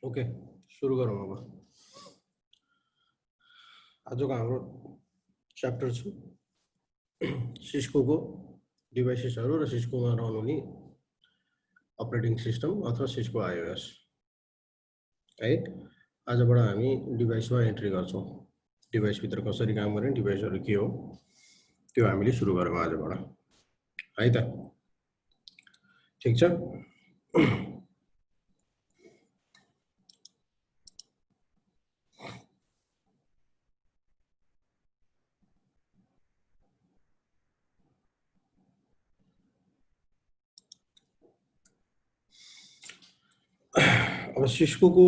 Okay, सुरु गरौँ अब। आजको हाम्रो च्याप्टर छ सिस्कोको डिभाइसेसहरू र सिस्कोमा रन हुने अपरेटिङ सिस्टम अथवा सिस्को आइओएस है। आजबाट हामी डिभाइसमा एन्ट्री गर्छौँ। डिभाइसभित्र कसरी काम गर्ने, डिभाइसहरू के हो, त्यो हामीले सुरु गरौँ आजबाट है त। ठिक छ। अब सिस्कोको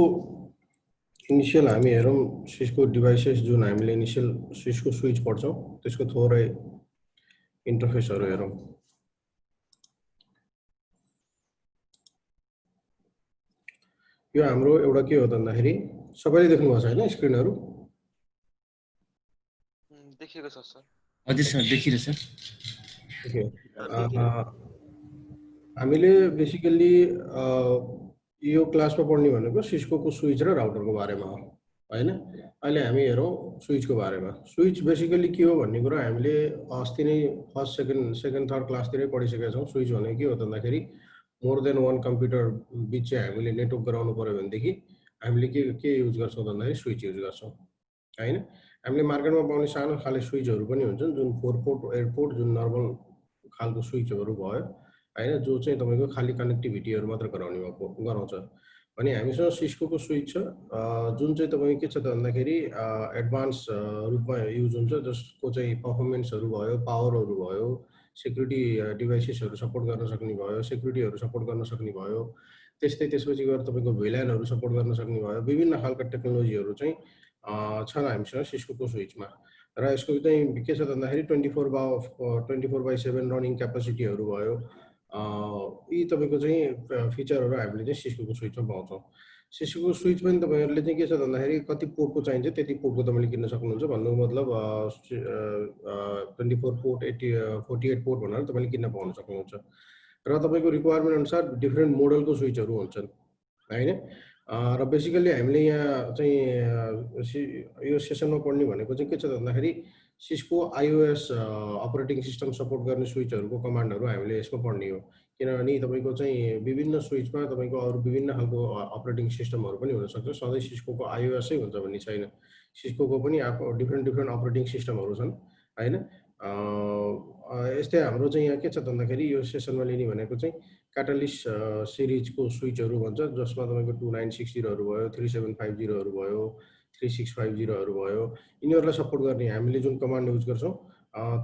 इनिसियल हामी हेरौँ। सिस्को डिभाइसेस जुन हामीले इनिसियल सिस्को स्विच पढ्छौँ त्यसको थोरै इन्टरफेसहरू हेरौँ। यो हाम्रो एउटा के हो त भन्दाखेरि सबैले देख्नु भएको छ हैन स्क्रिनहरु? देखिएको छ सर। हजुर सर, देखिरहेछ। ओके। हामीले बेसिकली यो क्लासमा पढ्ने भनेको सिस्कोको स्विच र राउटरको बारेमा हो हैन। अहिले हामी हेरौँ स्विचको बारेमा। स्विच बेसिकली के हो भन्ने कुरा हामीले अस्ति नै फर्स्ट सेकेन्ड थर्ड क्लासतिरै पढिसकेका छौँ। स्विच भनेको के हो त भन्दाखेरि मोर देन वन कम्प्युटर बिच चाहिँ हामीले नेटवर्क गराउनु पर्यो भनेदेखि हामीले के युज गर्छौँ भन्दाखेरि स्विच युज गर्छौँ हैन। हामीले मार्केटमा पाउने सानो खाले स्विचहरू पनि हुन्छन् जुन 4 पोर्ट 8 पोर्ट जुन नर्मल खालको स्विचहरू भयो हैन, जो चाहिँ तपाईको खाली कनेक्टिभिटीहरू मात्र गराउँछ भने हामीसँग सिस्कोको स्विच छ जुन चाहिँ तपाईको के छ त भन्दाखेरि एडभान्स रूपमा युज हुन्छ, जसको चाहिँ परफर्मेन्सहरू भयो, पावरहरू भयो, सेक्युरिटी डिभाइसेसहरू सपोर्ट गर्न सक्ने भयो, सेक्युरिटीहरू सपोर्ट गर्न सक्ने भयो, त्यसपछि गएर तपाईको VLANहरू सपोर्ट गर्न सक्ने भयो। विभिन्न खालका टेक्नोलोजीहरू चाहिँ छन् हामीसँग सिस्कोको स्विचमा। र यसको चाहिँ के छ त भन्दाखेरि 24/7 रनिङ क्यापासिटीहरू भयो। यी तपाईको चाहिँ फिचरहरू हामीले चाहिँ सिस्कोको स्विचमा पाउँछौँ। सिस्कोको स्विच पनि तपाईहरुले चाहिँ के छ भन्दाखेरि कति पोर्टको चाहिन्छ त्यति पोर्टको तपाईले किन्न सक्नुहुन्छ। भन्नुको मतलब 24 पोर्ट 48 पोर्ट भनेर तपाईले किन्न पाउन सक्नुहुन्छ। र तपाईको रिक्वायरमेन्ट अनुसार डिफरेन्ट मोडलको स्विचहरू हुन्छन् हैन। र बेसिकली हामीले यहाँ चाहिँ यो सेसनमा पढ्ने भनेको चाहिँ के छ भन्दाखेरि Cisco iOS operating system support गर्ने स्विचहरूको कमान्डहरू हामीले यसमा पढ्ने हो। किनभने तपाईको चाहिँ विभिन्न स्विचमा तपाईको अरु विभिन्न खालको अपरेटिङ सिस्टमहरू पनि हुन सक्छ। सधैँ सिस्कोको आइओएसै हुन्छ भन्ने छैन। सिस्कोको पनि आफ्नो डिफरेन्ट अपरेटिङ सिस्टमहरू छन् हैन। यस्तै हाम्रो चाहिँ यहाँ के छ भन्दाखेरि यो सेसनमा लिने भनेको चाहिँ क्याटालिस्ट सिरिजको स्विचहरू भन्छ, जसमा तपाईको 2960हरू भयो, 3750हरू भयो, 3650हरू भयो। यिनीहरूलाई सपोर्ट गर्ने हामीले जुन कमान्ड युज गर्छौँ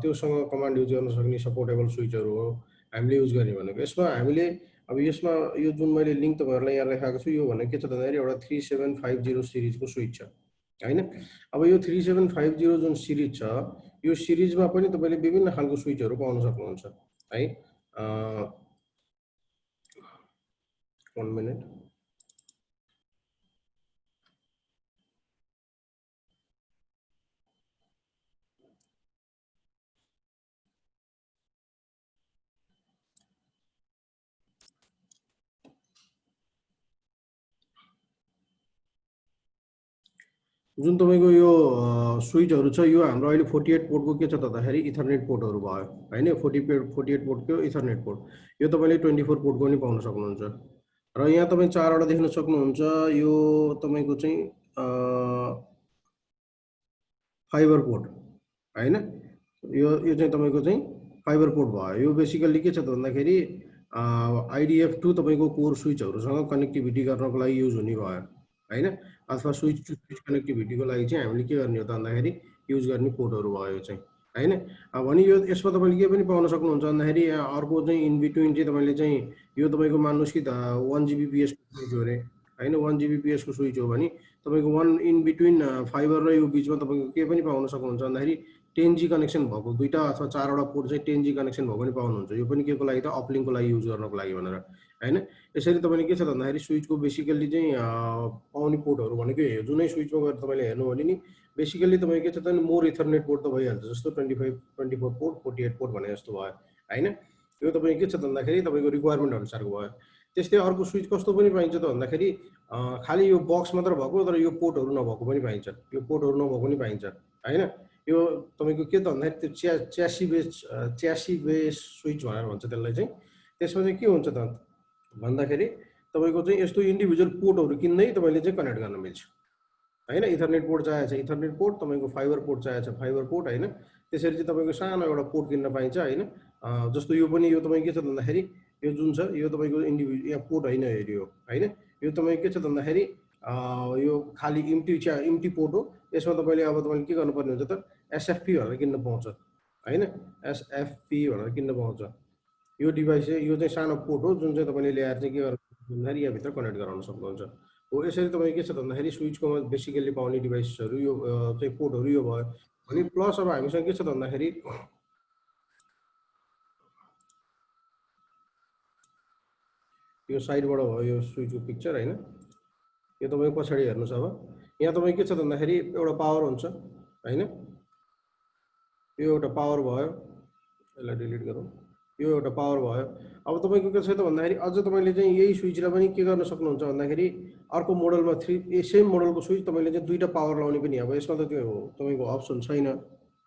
त्योसँग कमान्ड युज गर्न सक्ने सपोर्टेबल स्विचहरू हो हामीले युज गर्ने भनेको। यसमा हामीले अब यसमा यो जुन मैले लिङ्क तपाईहरुलाई यहाँ लेखाएको छु यो भनेको के छ भन्दाखेरि एउटा 3750 सिरिजको स्विच छ हैन। अब यो 3750 जुन सिरिज छ यो सिरिजमा पनि तपाईले विभिन्न खालको स्विचहरू पाउन सक्नुहुन्छ है। 1 मिनेट। जुन तपाईको यो स्विचहरू छ यो हाम्रो अहिले 48 पोर्टको के छ त भन्दाखेरि इथरनेट पोर्टहरू भयो हैन। 48 पोर्टको इथरनेट पोर्ट यो तपाईले 24 पोर्टको पनि पाउन सक्नुहुन्छ। र यहाँ तपाई चारवटा देख्न सक्नुहुन्छ। यो तपाईको चाहिँ फाइबर पोर्ट हैन। यो चाहिँ तपाईको चाहिँ फाइबर पोर्ट भयो। यो बेसिकली के छ त भन्दाखेरि IDF2 तपाईको कोर स्विचहरूसँग कनेक्टिभिटी गर्नको लागि युज हुने भयो हैन। अथवा स्विच टु स्विच कनेक्टिभिटीको लागि चाहिँ हामीले के गर्ने हो त भन्दाखेरि युज गर्ने पोर्टहरू भयो चाहिँ हैन। भने यो यसमा तपाईले के पनि पाउन सक्नुहुन्छ भन्दाखेरि अर्को चाहिँ इन बिट्विन चाहिँ तपाईले चाहिँ यो तपाईको मान्नुस् कि 1 Gbps को स्विच हो रे हैन। 1 Gbps को स्विच हो भने तपाईको 1 इन बिट्विन फाइबर र यो बीचमा तपाईको के पनि पाउन सक्नुहुन्छ भन्दाखेरि 10G कनेक्सन भएको दुईटा अथवा चारवटा पोर्ट चाहिँ 10G कनेक्सन भएको पनि पाउनुहुन्छ। यो पनि केको लागि त अपलिङको लागि युज गर्नको लागि भनेर हैन। यसरी तपाईले के छ भन्दाखेरि स्विचको बेसिकली चाहिँ पाउने पोर्टहरू भनेको जुनै स्विचमा गएर तपाईले हेर्नु भने नि बेसिकली तपाईको के छ त मोर इथरनेट पोर्ट त भइहाल्छ। जस्तो 24 पोर्ट 48 पोर्ट भने जस्तो भयो हैन। यो तपाईको के छ भन्दाखेरि तपाईको रिक्वायरमेन्ट अनुसारको भयो। त्यस्तै अर्को स्विच कस्तो पनि पाइन्छ त भन्दाखेरि खालि यो बक्स मात्र भएको तर यो पोर्टहरू नभएको पनि पाइन्छ, यो पोर्टहरू नभएको पनि पाइन्छ होइन। यो तपाईँको के त भन्दाखेरि त्यो च्यासी बेस स्विच भनेर भन्छ त्यसलाई चाहिँ। त्यसमा चाहिँ के हुन्छ त भन्दाखेरि तपाईँको चाहिँ यस्तो इन्डिभिजुअल पोर्टहरू किन्दै तपाईँले चाहिँ कनेक्ट गर्न मिल्छ होइन। इथरनेट पोर्ट चाहिएको छ इथरनेट पोर्ट, तपाईँको फाइबर पोर्ट चाहिएको छ फाइबर पोर्ट होइन। त्यसरी चाहिँ तपाईँको सानो एउटा पोर्ट किन्न पाइन्छ होइन। जस्तो यो पनि यो तपाईँ के छ भन्दाखेरि यो जुन छ यो तपाईँको इन्डिभिजुअल यहाँ पोर्ट होइन यो होइन। यो तपाईँ के छ भन्दाखेरि यो खालि इम्टी पोर्ट हो। यसमा तपाईँले अब तपाईँले के गर्नुपर्ने हुन्छ त एसएफपी भनेर किन्न पाउँछ होइन। एसएफपी भनेर किन्न पाउँछ। यो डिभाइस चाहिँ यो चाहिँ सानो पोर्ट हो जुन चाहिँ तपाईँले ल्याएर चाहिँ के गर्नु भन्दाखेरि यहाँभित्र कनेक्ट गराउन सक्नुहुन्छ हो। यसरी तपाईँ के छ भन्दाखेरि स्विचकोमा बेसिकली पाउने डिभाइसहरू यो चाहिँ पोर्टहरू यो भयो अनि प्लस अब हामीसँग के छ भन्दाखेरि यो साइडबाट भयो यो स्विचको पिक्चर होइन। यो तपाईँको पछाडि हेर्नुहोस् अब यहाँ तपाईँ के छ भन्दाखेरि एउटा पावर हुन्छ होइन। यो एउटा पावर भयो, यसलाई डिलिट गरौँ। यो एउटा पावर भयो। अब तपाईँको के छ त भन्दाखेरि अझ तपाईँले चाहिँ यही स्विचलाई पनि के गर्न सक्नुहुन्छ भन्दाखेरि अर्को मोडलमा सेम मोडलको स्विच तपाईँले चाहिँ दुईवटा पावर लाउने पनि अब यसमा त त्यो तपाईँको अप्सन छैन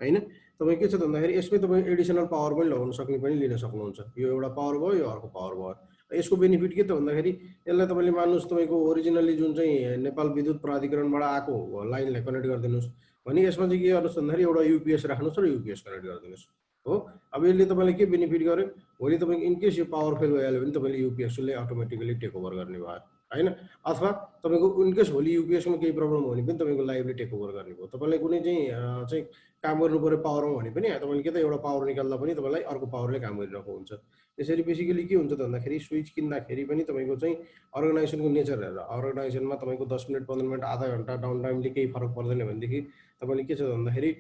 होइन। तपाईँ के छ भन्दाखेरि यसमै तपाईँ एडिसनल पावर पनि लगाउन सक्ने पनि लिन सक्नुहुन्छ। यो एउटा पावर भयो, यो अर्को पावर भयो। यसको बेनिफिट के त भन्दाखेरि यसलाई तपाईँले मान्नुहोस् तपाईँको ओरिजिनली जुन चाहिँ नेपाल विद्युत प्राधिकरणबाट आएको लाइनलाई कनेक्ट गरिदिनुहोस् भने यसमा चाहिँ के गर्नुहोस् भन्दाखेरि एउटा युपिएस राख्नुहोस् र युपिएस कनेक्ट गरिदिनुहोस् हो। अब यसले तपाईँलाई के बेनिफिट गर्यो, भोलि तपाईँको इनकेस यो पावर फेल भइहाल्यो भने तपाईँले युपिएसले अटोमेटिकली टेक ओभर गर्ने भयो होइन। अथवा तपाईँको इनकेस भोलि युपिएसमा केही प्रब्लम हो भने पनि तपाईँको लाइभले टेक ओभर गर्ने भयो। तपाईँलाई कुनै चाहिँ काम गर्नु पऱ्यो पावरमा भने पनि तपाईँले के त एउटा पावर निकाल्दा पनि तपाईँलाई अर्को पावरले काम गरिरहेको हुन्छ। त्यसरी बेसिकली के हुन्छ त भन्दाखेरि स्विच किन्दाखेरि पनि तपाईँको चाहिँ अर्गनाइजेसनको नेचर हेरेर अर्गनाइजेसनमा तपाईँको 10 मिनट 15 मिनट आधा घन्टा डाउन टाइमले केही फरक पर्दैन भनेदेखि तपाईँले के छ भन्दाखेरि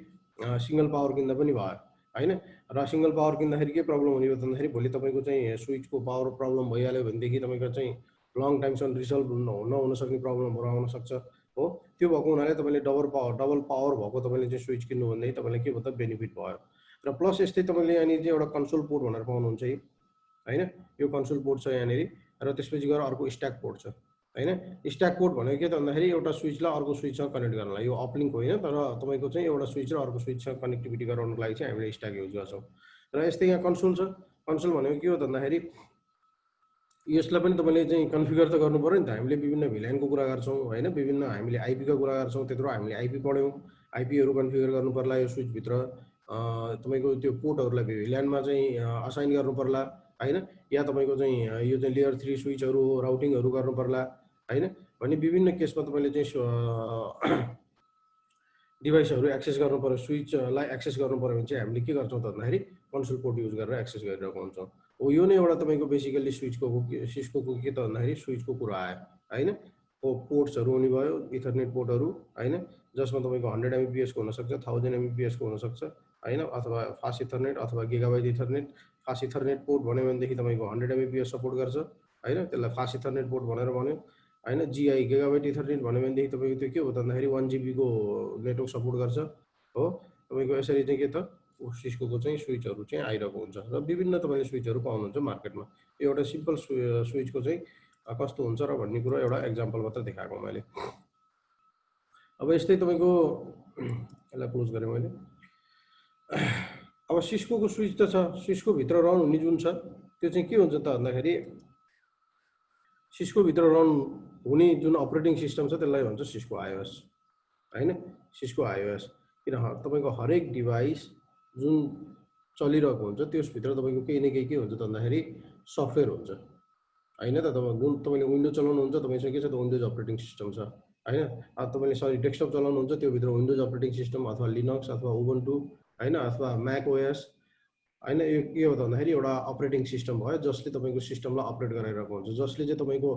सिङ्गल पावर किन्दा पनि भयो होइन। र सिङ्गल पावर किन्दाखेरि के प्रब्लम हुने हो भन्दाखेरि भोलि तपाईँको चाहिँ स्विचको पावर प्रब्लम भइहाल्यो भनेदेखि तपाईँको चाहिँ लङ टाइमसम्म रिजल्भ नहुन सक्ने प्रब्लमहरू आउन सक्छ हो। त्यो भएको हुनाले तपाईँले डबल पावर भएको तपाईँले चाहिँ स्विच किन्नु भन्दाखेरि तपाईँलाई के भयो त बेनिफिट भयो। र प्लस यस्तै तपाईँले यहाँनिर चाहिँ एउटा कन्सोल पोर्ट भनेर पाउनुहुन्छ होइन। यो कन्सोल पोर्ट छ यहाँनिर र त्यसपछि गएर अर्को स्ट्याक पोर्ट छ होइन। स्ट्याक पोर्ट भनेको के त भन्दाखेरि एउटा स्विचलाई अर्को स्विचसँग कनेक्ट गर्नलाई यो अपलिङ्क होइन तर तपाईँको चाहिँ एउटा स्विच र अर्को स्विचसँग कनेक्टिभिटी गराउनको लागि चाहिँ हामीले स्ट्याक युज गर्छौँ। र यस्तै यहाँ कन्सोल छ। कन्सोल भनेको के हो त भन्दाखेरि यसलाई पनि तपाईँले चाहिँ कन्फिगर त गर्नु पऱ्यो नि त। हामीले विभिन्न भिल्यानको कुरा गर्छौँ होइन, विभिन्न हामीले आइपीको कुरा गर्छौँ। त्यत्रो हामीले आइपी पढ्यौँ, आइपीहरू कन्फिगर गर्नु पर्ला यो स्विचभित्र। तपाईँको त्यो पोर्टहरूलाई भिल्यानमा चाहिँ असाइन गर्नु पर्ला होइन। या तपाईँको चाहिँ यो चाहिँ लेयर 3 स्विचहरू राउटिङहरू गर्नु पर्ला होइन। भने विभिन्न केसमा तपाईँले चाहिँ डिभाइसहरू एक्सेस गर्नु पऱ्यो, स्विचलाई एक्सेस गर्नु पऱ्यो भने चाहिँ हामीले के गर्छौँ त भन्दाखेरि कन्सोल पोर्ट युज गरेर एक्सेस गरिरहेको हुन्छौँ हो। यो नै एउटा तपाईँको बेसिकली सिस्कोको के त भन्दाखेरि स्विचको कुरा आयो होइन। पोर्ट्सहरू हुने भयो इथरनेट पोर्टहरू होइन, जसमा तपाईँको 100 Mbps को हुनसक्छ, 1000 Mbps को हुनसक्छ होइन, अथवा फास्ट इथरनेट अथवा gigabyte Ethernet. Fast Ethernet port भन्यो भनेदेखि तपाईँको 100 Mbps सपोर्ट गर्छ होइन, त्यसलाई फास्ट इथरनेट पोर्ट भनेर भन्यो होइन। जिआई गिगाबाइट इथरनेट भन्यो भनेदेखि तपाईँको त्यो के हो त भन्दाखेरि 1 GB को नेटवर्क सपोर्ट गर्छ हो। तपाईँको यसरी चाहिँ के त सिस्कोको चाहिँ स्विचहरू चाहिँ आइरहेको हुन्छ र विभिन्न तपाईँले स्विचहरू पाउनुहुन्छ मार्केटमा। एउटा सिम्पल स्विचको चाहिँ कस्तो हुन्छ र भन्ने कुरो एउटा एक्जाम्पल मात्र देखाएको मैले। अब यस्तै तपाईँको यसलाई क्लोज गरेँ मैले। अब सिस्कोको स्विच त छ, सिस्कोभित्र रन हुने जुन छ त्यो चाहिँ के हुन्छ त भन्दाखेरि सिस्कोभित्र रन हुने जुन अपरेटिङ सिस्टम छ त्यसलाई भन्छ सिस्को आइओएस होइन। सिस्को आइओएस किन तपाईँको हरेक डिभाइस जुन चलिरहेको हुन्छ त्यसभित्र तपाईँको केही न केही के हुन्छ त भन्दाखेरि सफ्टवेयर हुन्छ होइन त। जुन तपाईँले विन्डोज चलाउनुहुन्छ तपाईँसँग के छ त विन्डोज अपरेटिङ सिस्टम छ होइन। अब तपाईँले डेस्कटप चलाउनुहुन्छ त्योभित्र विन्डोज अपरेटिङ सिस्टम अथवा लिनक्स अथवा उबुन्टु होइन अथवा म्याक ओएस होइन। यो के हो त भन्दाखेरि एउटा अपरेटिङ सिस्टम भयो जसले तपाईँको सिस्टमलाई अपरेट गराइरहेको हुन्छ, जसले चाहिँ तपाईँको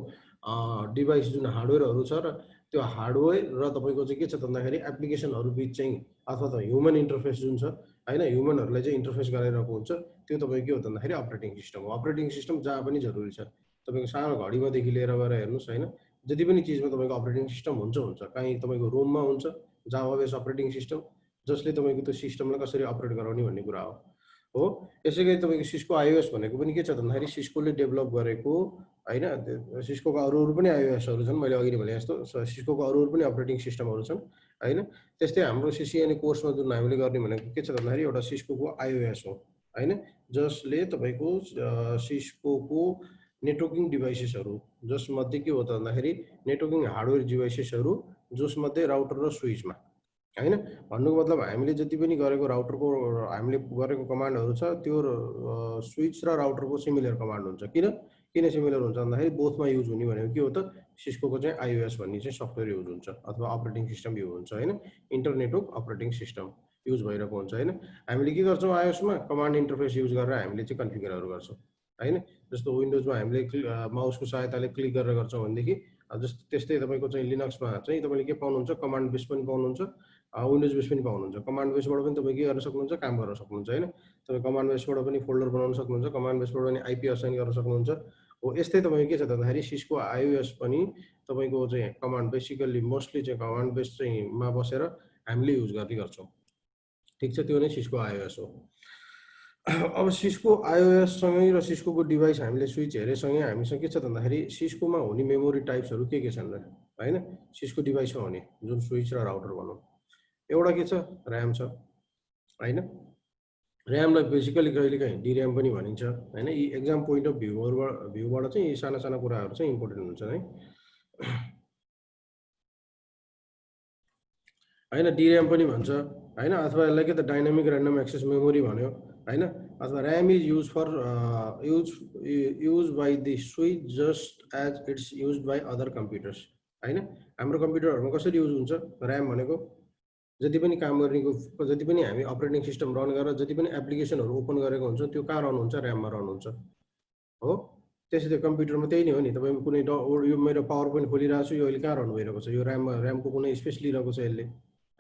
डिभाइस जुन हार्डवेयरहरू छ र त्यो हार्डवेयर र तपाईँको चाहिँ के छ भन्दाखेरि एप्लिकेसनहरू बिच चाहिँ अथवा त ह्युमन इन्टरफेस जुन छ होइन, ह्युमनहरूलाई चाहिँ इन्टरफेस गराइरहेको हुन्छ त्यो तपाईँको के हो त भन्दाखेरि अपरेटिङ सिस्टम हो। अपरेटिङ सिस्टम जहाँ पनि जरुरी छ। तपाईँको सानो घडीमादेखि लिएर गएर हेर्नुहोस् होइन, जति पनि चिजमा तपाईँको अपरेटिङ सिस्टम हुन्छ। कहीँ तपाईँको रोममा हुन्छ जावा बेस अपरेटिङ सिस्टम जसले तपाईँको त्यो सिस्टमलाई कसरी अपरेट गराउने भन्ने कुरा हो। यसै गरी तपाईँको सिस्को आइओएस भनेको पनि के छ भन्दाखेरि सिस्कोले डेभलप गरेको हैन सिस्कोको अरू पनि आइओएसहरु छन् मैले अघि भने जस्तो सिस्कोको अरू पनि अपरेटिङ सिस्टमहरु छन् हैन त्यस्तै हाम्रो सिसिएनए कोर्समा जुन हामीले गर्ने भनेको के छ भन्दाखेरि एउटा सिस्कोको आइओएस हो हैन जसले तपाईको सिस्कोको नेटवर्किङ डिभाइसेसहरु जसमध्ये के हो त भन्दाखेरि नेटवर्किङ हार्डवेयर डिभाइसेसहरु जसमध्ये राउटर र स्विचमा हैन भन्नुको मतलब हामीले जति पनि गरेको राउटरको हामीले गरेको कमान्डहरु छ त्यो स्विच र राउटरको सिमिलर कमान्ड हुन्छ किन सिमिलर हुन्छ भन्दाखेरि बोथमा युज हुने भनेको के हो त सिस्कोको चाहिँ आइओएस भन्ने चाहिँ सफ्टवेयर युज हुन्छ अथवा अपरेटिङ सिस्टम युज हुन्छ हैन इन्टरनेटवर्क अपरेटिङ सिस्टम युज भइरहेको हुन्छ हैन हामीले के गर्छौं आइओएसमा कमान्ड इन्टरफेस युज गरेर हामीले चाहिँ कन्फिगरहरु गर्छौं हैन जस्तो विन्डोजमा हामीले माउसको सहायताले क्लिक गरेर गर्छौं भनेदेखि जस्तो त्यस्तै तपाईको चाहिँ लिनक्समा चाहिँ तपाईले के पाउनुहुन्छ कमान्ड बेस पनि पाउनुहुन्छ विन्डोज बेस पनि पाउनुहुन्छ कमान्ड बेसबाट पनि तपाई के गर्न सक्नुहुन्छ काम गर्न सक्नुहुन्छ हैन तपाई कमान्ड बेसबाट पनि फोल्डर बनाउन सक्नुहुन्छ कमान्ड बेसबाट पनि आईपी असाइन गर्न सक्नुहुन्छ हो यस्तै तपाई के छ भन्दाखेरि सिस्को आइओएस पनि तपाईको चाहिँ कमान्ड बेसिकली मोस्टली चाहिँ कमान्ड बेस चाहिँ मा बसेर हामीले युज गर्ने गर्छौं ठीक छ त्यो नै सिस्को आइओएस हो अब सिस्को आइओएस सँगै र सिस्कोको डिभाइस हामीले स्विच हेरेसँगै हामीसँग के छ भन्दाखेरि सिस्कोमा हुने मेमोरी टाइप्सहरु के छन् र हैन सिस्को डिभाइसमा हुने जुन स्विच र राउटर भनौं एउटा के छ र्याम छ हैन र्यामलाई बेसिकली कहिलेकाहीँ डीर्याम पनि भनिन्छ हैन यी एक्जाम पोइन्ट अफ भ्यूबाट चाहिँ यी साना साना कुराहरु चाहिँ इम्पोर्टेन्ट हुन्छ है हैन डीर्याम पनि भन्छ हैन अथवा यसलाई के त डायनामिक र्यान्डम एक्सेस मेमोरी भन्यो हैन अथवा RAM is use for use by the switch just as it's used by other computers हैन हाम्रो कम्प्युटरहरुमा कसरी युज हुन्छ र्याम भनेको जति पनि काम गर्नेको जति पनि हामी अपरेटिङ सिस्टम रन गरेर जति पनि एप्लिकेसनहरु ओपन गरेको हुन्छ त्यो कहाँ रन हुन्छ र्याममा रन हुन्छ हो त्यसैले कम्प्युटरमा त्यही नै हो नि तपाई कुनै यो मेरो पावर पोइन्ट खोलिरहेको छु यो अहिले कहाँ रन भइरहेको छ यो र्यामको कुनै स्पेस लिइरहेको छ यसले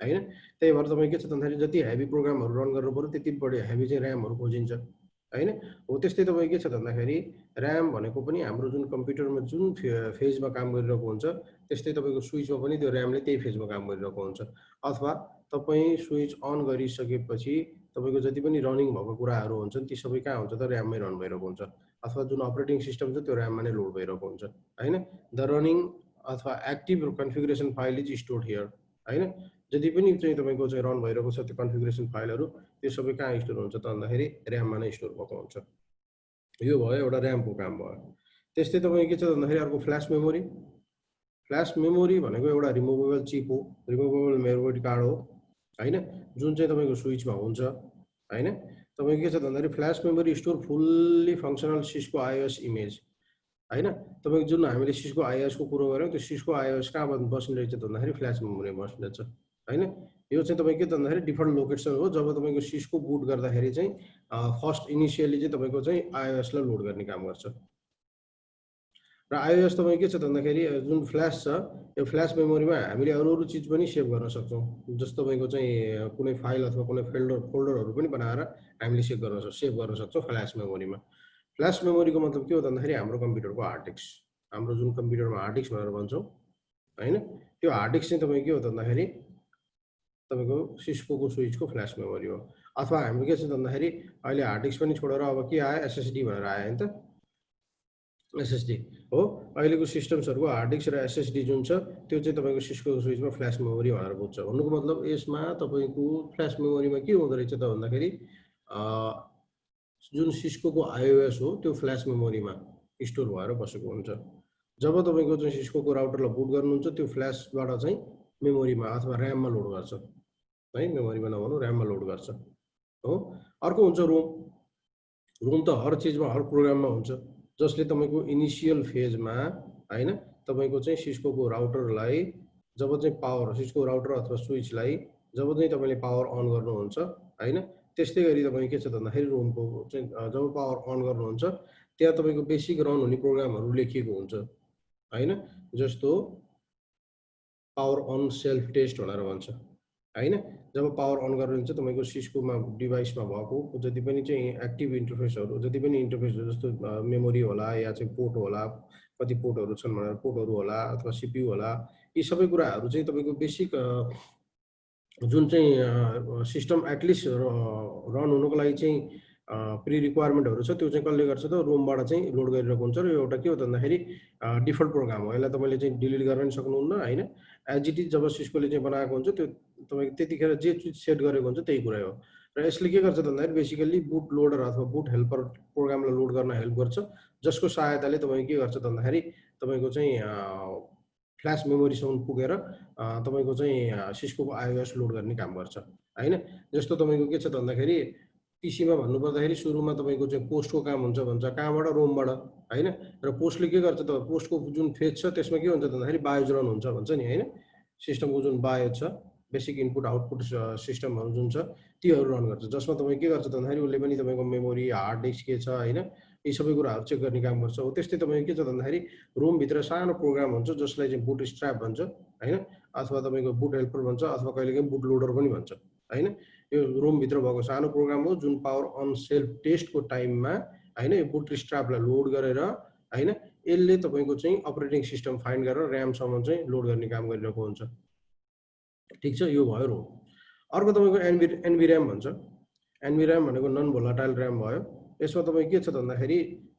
हैन त्यही भएर तपाई के छ भन्दाखेरि जति हेभी प्रोग्रामहरु रन गर्नु पर्यो त्यति बढी हेभी चाहिँ र्यामहरु खोजिन्छ हैन हो त्यस्तै तपाई के छ भन्दाखेरि र्याम भनेको पनि हाम्रो जुन कम्प्युटरमा जुन फेजमा काम गरिरहेको हुन्छ त्यस्तै तपाईको स्विचमा पनि त्यो र्यामले त्यही फेजमा काम गरिरहेको हुन्छ अथवा तपाई स्विच अन गरिसकेपछि तपाईको जति पनि रनिङ भएको कुराहरु हुन्छन् ती सबै कहाँ हुन्छ त र्याममै रन भइरहेको हुन्छ अथवा जुन अपरेटिङ सिस्टम छ त्यो र्याममा नै लोड भइरहेको हुन्छ हैन द रनिङ अथवा active configuration file is stored here हैन जति पनि चाहिँ तपाईको चाहिँ रन भइरहेको छ त्यो कन्फिगरेसन फाइलहरु त्यो सबै कहाँ स्टोर हुन्छ त भन्दाखेरि र्याममा नै स्टोर भएको हुन्छ यो भयो एउटा र्यामको काम भयो त्यस्तै तपाई के छ भन्दाखेरि अर्को फ्ल्याश मेमोरी भनेको एउटा रिमुभेबल चिप हो रिमुभेबल मेमोरी कार्ड हो हैन जुन चाहिँ तपाईको स्विचमा हुन्छ हैन तपाईको के छ भन्दाखेरि flash memory store fully functional Cisco IOS image हैन तपाईको जुन हामीले सिस्को आइओएस को कुरो गर्यौं त्यो सिस्को आइओएस कहाँ बस्ने रहेछ भन्दाखेरि फ्ल्याश मेमोरीमा बस्ने रहेछ हैन यो चाहिँ तपाई के भन्दाखेरि डिफल्ट लोकेसन हो जब तपाईको सिस्को बुट गर्दाखेरि चाहिँ फर्स्ट इनिशियली चाहिँ तपाईको चाहिँ आइओएस लाई लोड गर्ने काम गर्छ र आइओएस तपाई के छ भन्दाखेरि जुन फ्ल्याश छ यो फ्ल्याश मेमोरीमा हामीले अरु चीज पनि सेभ गर्न सक्छौं जस्तो तपाईको चाहिँ कुनै फाइल अथवा कुनै फोल्डरहरु पनि बनाएर हामीले सेभ गर्न सक्छौं फ्ल्याश मेमोरीमा फ्ल्याश मेमोरीको मतलब के हो भन्दाखेरि हाम्रो कम्प्युटरको हार्ड डिस्क हाम्रो जुन कम्प्युटरमा हार्ड डिस्क भनेर भन्छौं हैन त्यो हार्ड डिस्क चाहिँ तपाई के हो भन्दाखेरि तपाईको सिस्कोको स्विचको फ्ल्याश मेमोरी हो अथवा हाम्रो के छ भन्दाखेरि अहिले हार्ड डिस्क पनि छोडेर अब के आयो एसएसडी भनेर आयो हैन त एसएसडी हो अहिलेको सिस्टम्सहरुको हार्ड डिस्क र एसएसडी जुन छ त्यो चाहिँ तपाईको सिस्कोको स्विचमा फ्ल्याश मेमोरी भनेर बुझ्छ भन्नुको मतलब यसमा तपाईको फ्ल्याश मेमोरीमा के हुँदै रहेछ त भन्दाखेरि जुन सिस्कोको आइओएस हो त्यो फ्ल्याश मेमोरीमा स्टोर भएर बसेको हुन्छ जब तपाईको चाहिँ सिस्कोको राउटरलाई बुट गर्नुहुन्छ त्यो फ्ल्याशबाट चाहिँ मेमोरीमा अथवा र्याममा लोड गर्छ है मेमोरीमा नभनु र्याममा लोड गर्छ हो अर्को हुन्छ रोम त हर चीजमा हर प्रोग्राममा हुन्छ जसले तपाईको इनिशियल फेजमा हैन तपाईको चाहिँ सिस्कोको राउटरलाई जब चाहिँ पावर सिस्को राउटर अथवा स्विचलाई जब चाहिँ तपाईले पावर अन गर्नुहुन्छ हैन त्यस्तै गरी तपाई के छ भन्दाखेरि रोमको चाहिँ जब पावर अन गर्नुहुन्छ त्यहाँ तपाईको बेसिक रन हुने प्रोग्रामहरु लेखिएको हुन्छ हैन जस्तो पावर अन सेल्फ टेस्ट भनेर भन्छ हैन जब पावर अन गर्नुहुन्छ तपाईको सिस्कोमा डिभाइसमा भएको जति पनि चाहिँ एक्टिभ इन्टरफेसहरु जति पनि इन्टरफेसहरु जस्तो मेमोरी होला या चाहिँ पोर्ट होला कति पोर्टहरु छन् भनेर पोर्टहरु होला अथवा सीपीयू होला यी सबै कुराहरु चाहिँ तपाईको बेसिक जुन चाहिँ सिस्टम एटलिस्ट रन हुनको लागि चाहिँ प्री रिक्वायरमेन्टहरु छ त्यो चाहिँ कसले गर्छ त रोमबाट चाहिँ लोड गरिरहेको हुन्छ र यो एउटा के हो त भन्दाखेरि डिफल्ट प्रोग्राम हो। यसलाई तपाईले चाहिँ डिलिट गर्न पनि सक्नुहुन्न हैन। एज इट इज जब सिस्कोले चाहिँ बनाएको हुन्छ त्यो तपाईको त्यतिखेर जे चीज सेट गरेको हुन्छ त्यही कुरा हो। र यसले के गर्छ त भन्दाखेरि बेसिकली बुट लोडर अथवा बुट हेल्पर प्रोग्रामलाई लोड गर्न हेल्प गर्छ, जसको सहायताले तपाईको के गर्छ त भन्दाखेरि तपाईको चाहिँ फ्ल्यास मेमोरीसम्म पुगेर तपाईको चाहिँ सिस्कोको आइओएस लोड गर्ने काम गर्छ हैन। जस्तो तपाईको के छ त भन्दाखेरि पीसीमा भन्नुपर्दाखेरि सुरुमा तपाईको चाहिँ पोस्टको काम हुन्छ भन्छ, कहाँबाट रोमबाट हैन। र पोस्टले के गर्छ त पोस्टको जुन फेज छ त्यसमा के हुन्छ त भन्दाखेरि बायोज रन हुन्छ भन्छ नि हैन। सिस्टमको जुन बायो छ बेसिक इनपुट आउटपुट सिस्टमहरु जुन छ तीहरु रन गर्छ, जसमा तपाई के गर्छ त भन्दाखेरि उसले पनि तपाईको मेमोरी हार्ड डिस्क के छ हैन यी सबै कुराहरु चेक गर्ने काम गर्छ। हो त्यस्तै तपाईको के छ त भन्दाखेरि रोम भित्र सानो प्रोग्राम हुन्छ जसलाई चाहिँ बुट स्ट्र्याप भन्छ हैन, अथवा तपाईको बुट हेल्पर भन्छ अथवा कहिलेकाहीँ बुट लोडर पनि भन्छ हैन। यो रोम भित्र भएको सानो प्रोग्राम हो जुन पावर अन सेल्फ टेस्टको टाइममा हैन यो बुट स्ट्र्यापलाई लोड गरेर हैन यसले तपाईको चाहिँ अपरेटिङ सिस्टम फाइन्ड गरेर र्यामसम्म चाहिँ लोड गर्ने काम गरिरहेको हुन्छ। ठीक छ, यो भयो रोम। अर्को तपाईको एनभी भन्छ। एनभी भनेको नन भोलाटाइल र्याम भयो। यसमा तपाईको के छ त भन्दाखेरि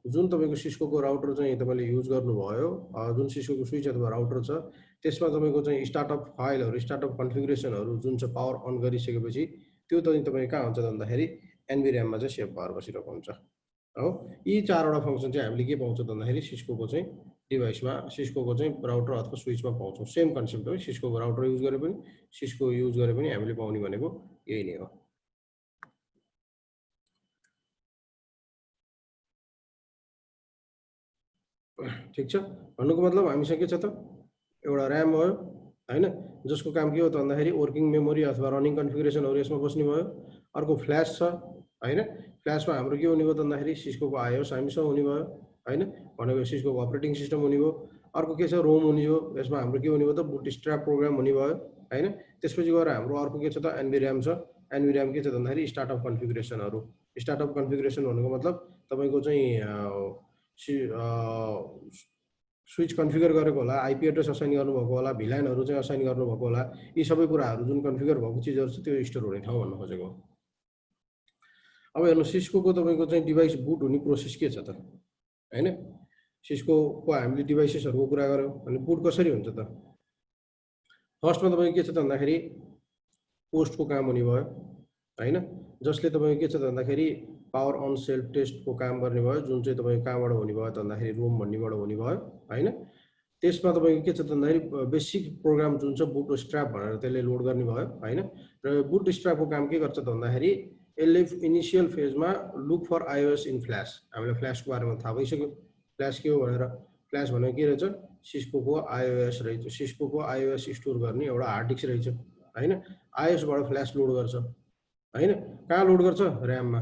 जुन तपाईको सिस्कोको राउटर चाहिँ तपाईले युज गर्नुभयो, जुन सिस्कोको स्विच अथवा राउटर छ त्यसमा तपाईको चाहिँ स्टार्टअप फाइलहरु स्टार्टअप कन्फिगरेसनहरु जुन चाहिँ पावर अन गरिसकेपछि त्यो चाहिँ तपाईको कहाँ हुन्छ त भन्दाखेरि एनभी मा चाहिँ सेभ भएर बसिरहेको हुन्छ हो। यी चारवटा फंक्सन चाहिँ हामीले के पाउँछ त भन्दाखेरि सिस्कोको चाहिँ डिभाइसमा सिस्कोको चाहिँ राउटर अथवा स्विचमा पाउँछौँ। सेम कन्सेप्ट हो, सिस्कोको राउटर युज गरे पनि सिस्को युज गरे पनि हामीले पाउने भनेको यही नै हो। ठीक छ, भन्नुको मतलब हामीसँग के छ त एउटा र्याम भयो हैन, जसको काम के हो त भन्दाखेरि वर्किङ मेमोरी अथवा रनिङ कन्फिगरेसनहरु यसमा बस्ने भयो। अर्को फ्ल्याश छ हैन, फ्ल्याशमा हाम्रो के हुने भयो त भन्दाखेरि सिस्कोको आइओएस हामीसँग हुने भयो हैन, भनेको सिस्कोको अपरेटिङ सिस्टम हुने भयो। अर्को के छ रोम हुने हो, यसमा हाम्रो के हुने भयो त बुट स्ट्र्याप प्रोग्राम हुने भयो हैन। त्यसपछि गएर हाम्रो अर्को के छ त एनभी छ। एनभी के छ त भन्दाखेरि स्टार्टअप कन्फिगरेसनहरु। स्टार्टअप कन्फिगरेसन भनेको मतलब तपाईको चाहिँ स्विच कन्फिगर गरेको होला, आइपी एड्रेस असाइन गर्नुभएको होला, भिलाइनहरु चाहिँ असाइन गर्नुभएको होला, यी सबै कुराहरु जुन कन्फिगर भएको चिजहरु छ त्यो स्टोर हुने ठाउँ भन्न खोजेको। अब हेर्नु सिस्कोको तपाईको चाहिँ डिभाइस बुट हुने प्रोसेस के छ त हैन। सिस्कोको हामीले डिभाइसेसहरुको कुरा गर्यौं भने बुट कसरी हुन्छ त। फर्स्टमा तपाईको के छ त भन्दाखेरि पोस्टको काम हुने भयो हैन, जसले तपाईको के छ त भन्दाखेरि पावर अन सेल्फ टेस्टको काम गर्ने भयो, जुन चाहिँ तपाईको कहाँबाट हुने भयो त भन्दाखेरि रोम भन्नेबाट हुने भयो हैन। त्यसमा तपाईको के छ त भन्दाखेरि बेसिक प्रोग्राम जुन छ बुट स्ट्र्याप भनेर त्यसले लोड गर्ने भयो हैन। र बुट स्ट्र्यापको काम के गर्छ त भन्दाखेरि यसले इनिशियल फेजमा look for IOS in flash. हामीले फ्ल्याशको बारेमा थाहा भइसक्यो, फ्ल्याश के हो भनेर। फ्ल्याश भनेको के रहेछ, सिस्कोको आइओएस रहेछ, सिस्कोको आइओएस स्टोर गर्ने एउटा हार्ड डिस्क रहेछ हैन। आइओएसबाट फ्ल्याश लोड गर्छ हैन, कहाँ लोड गर्छ र्याममा।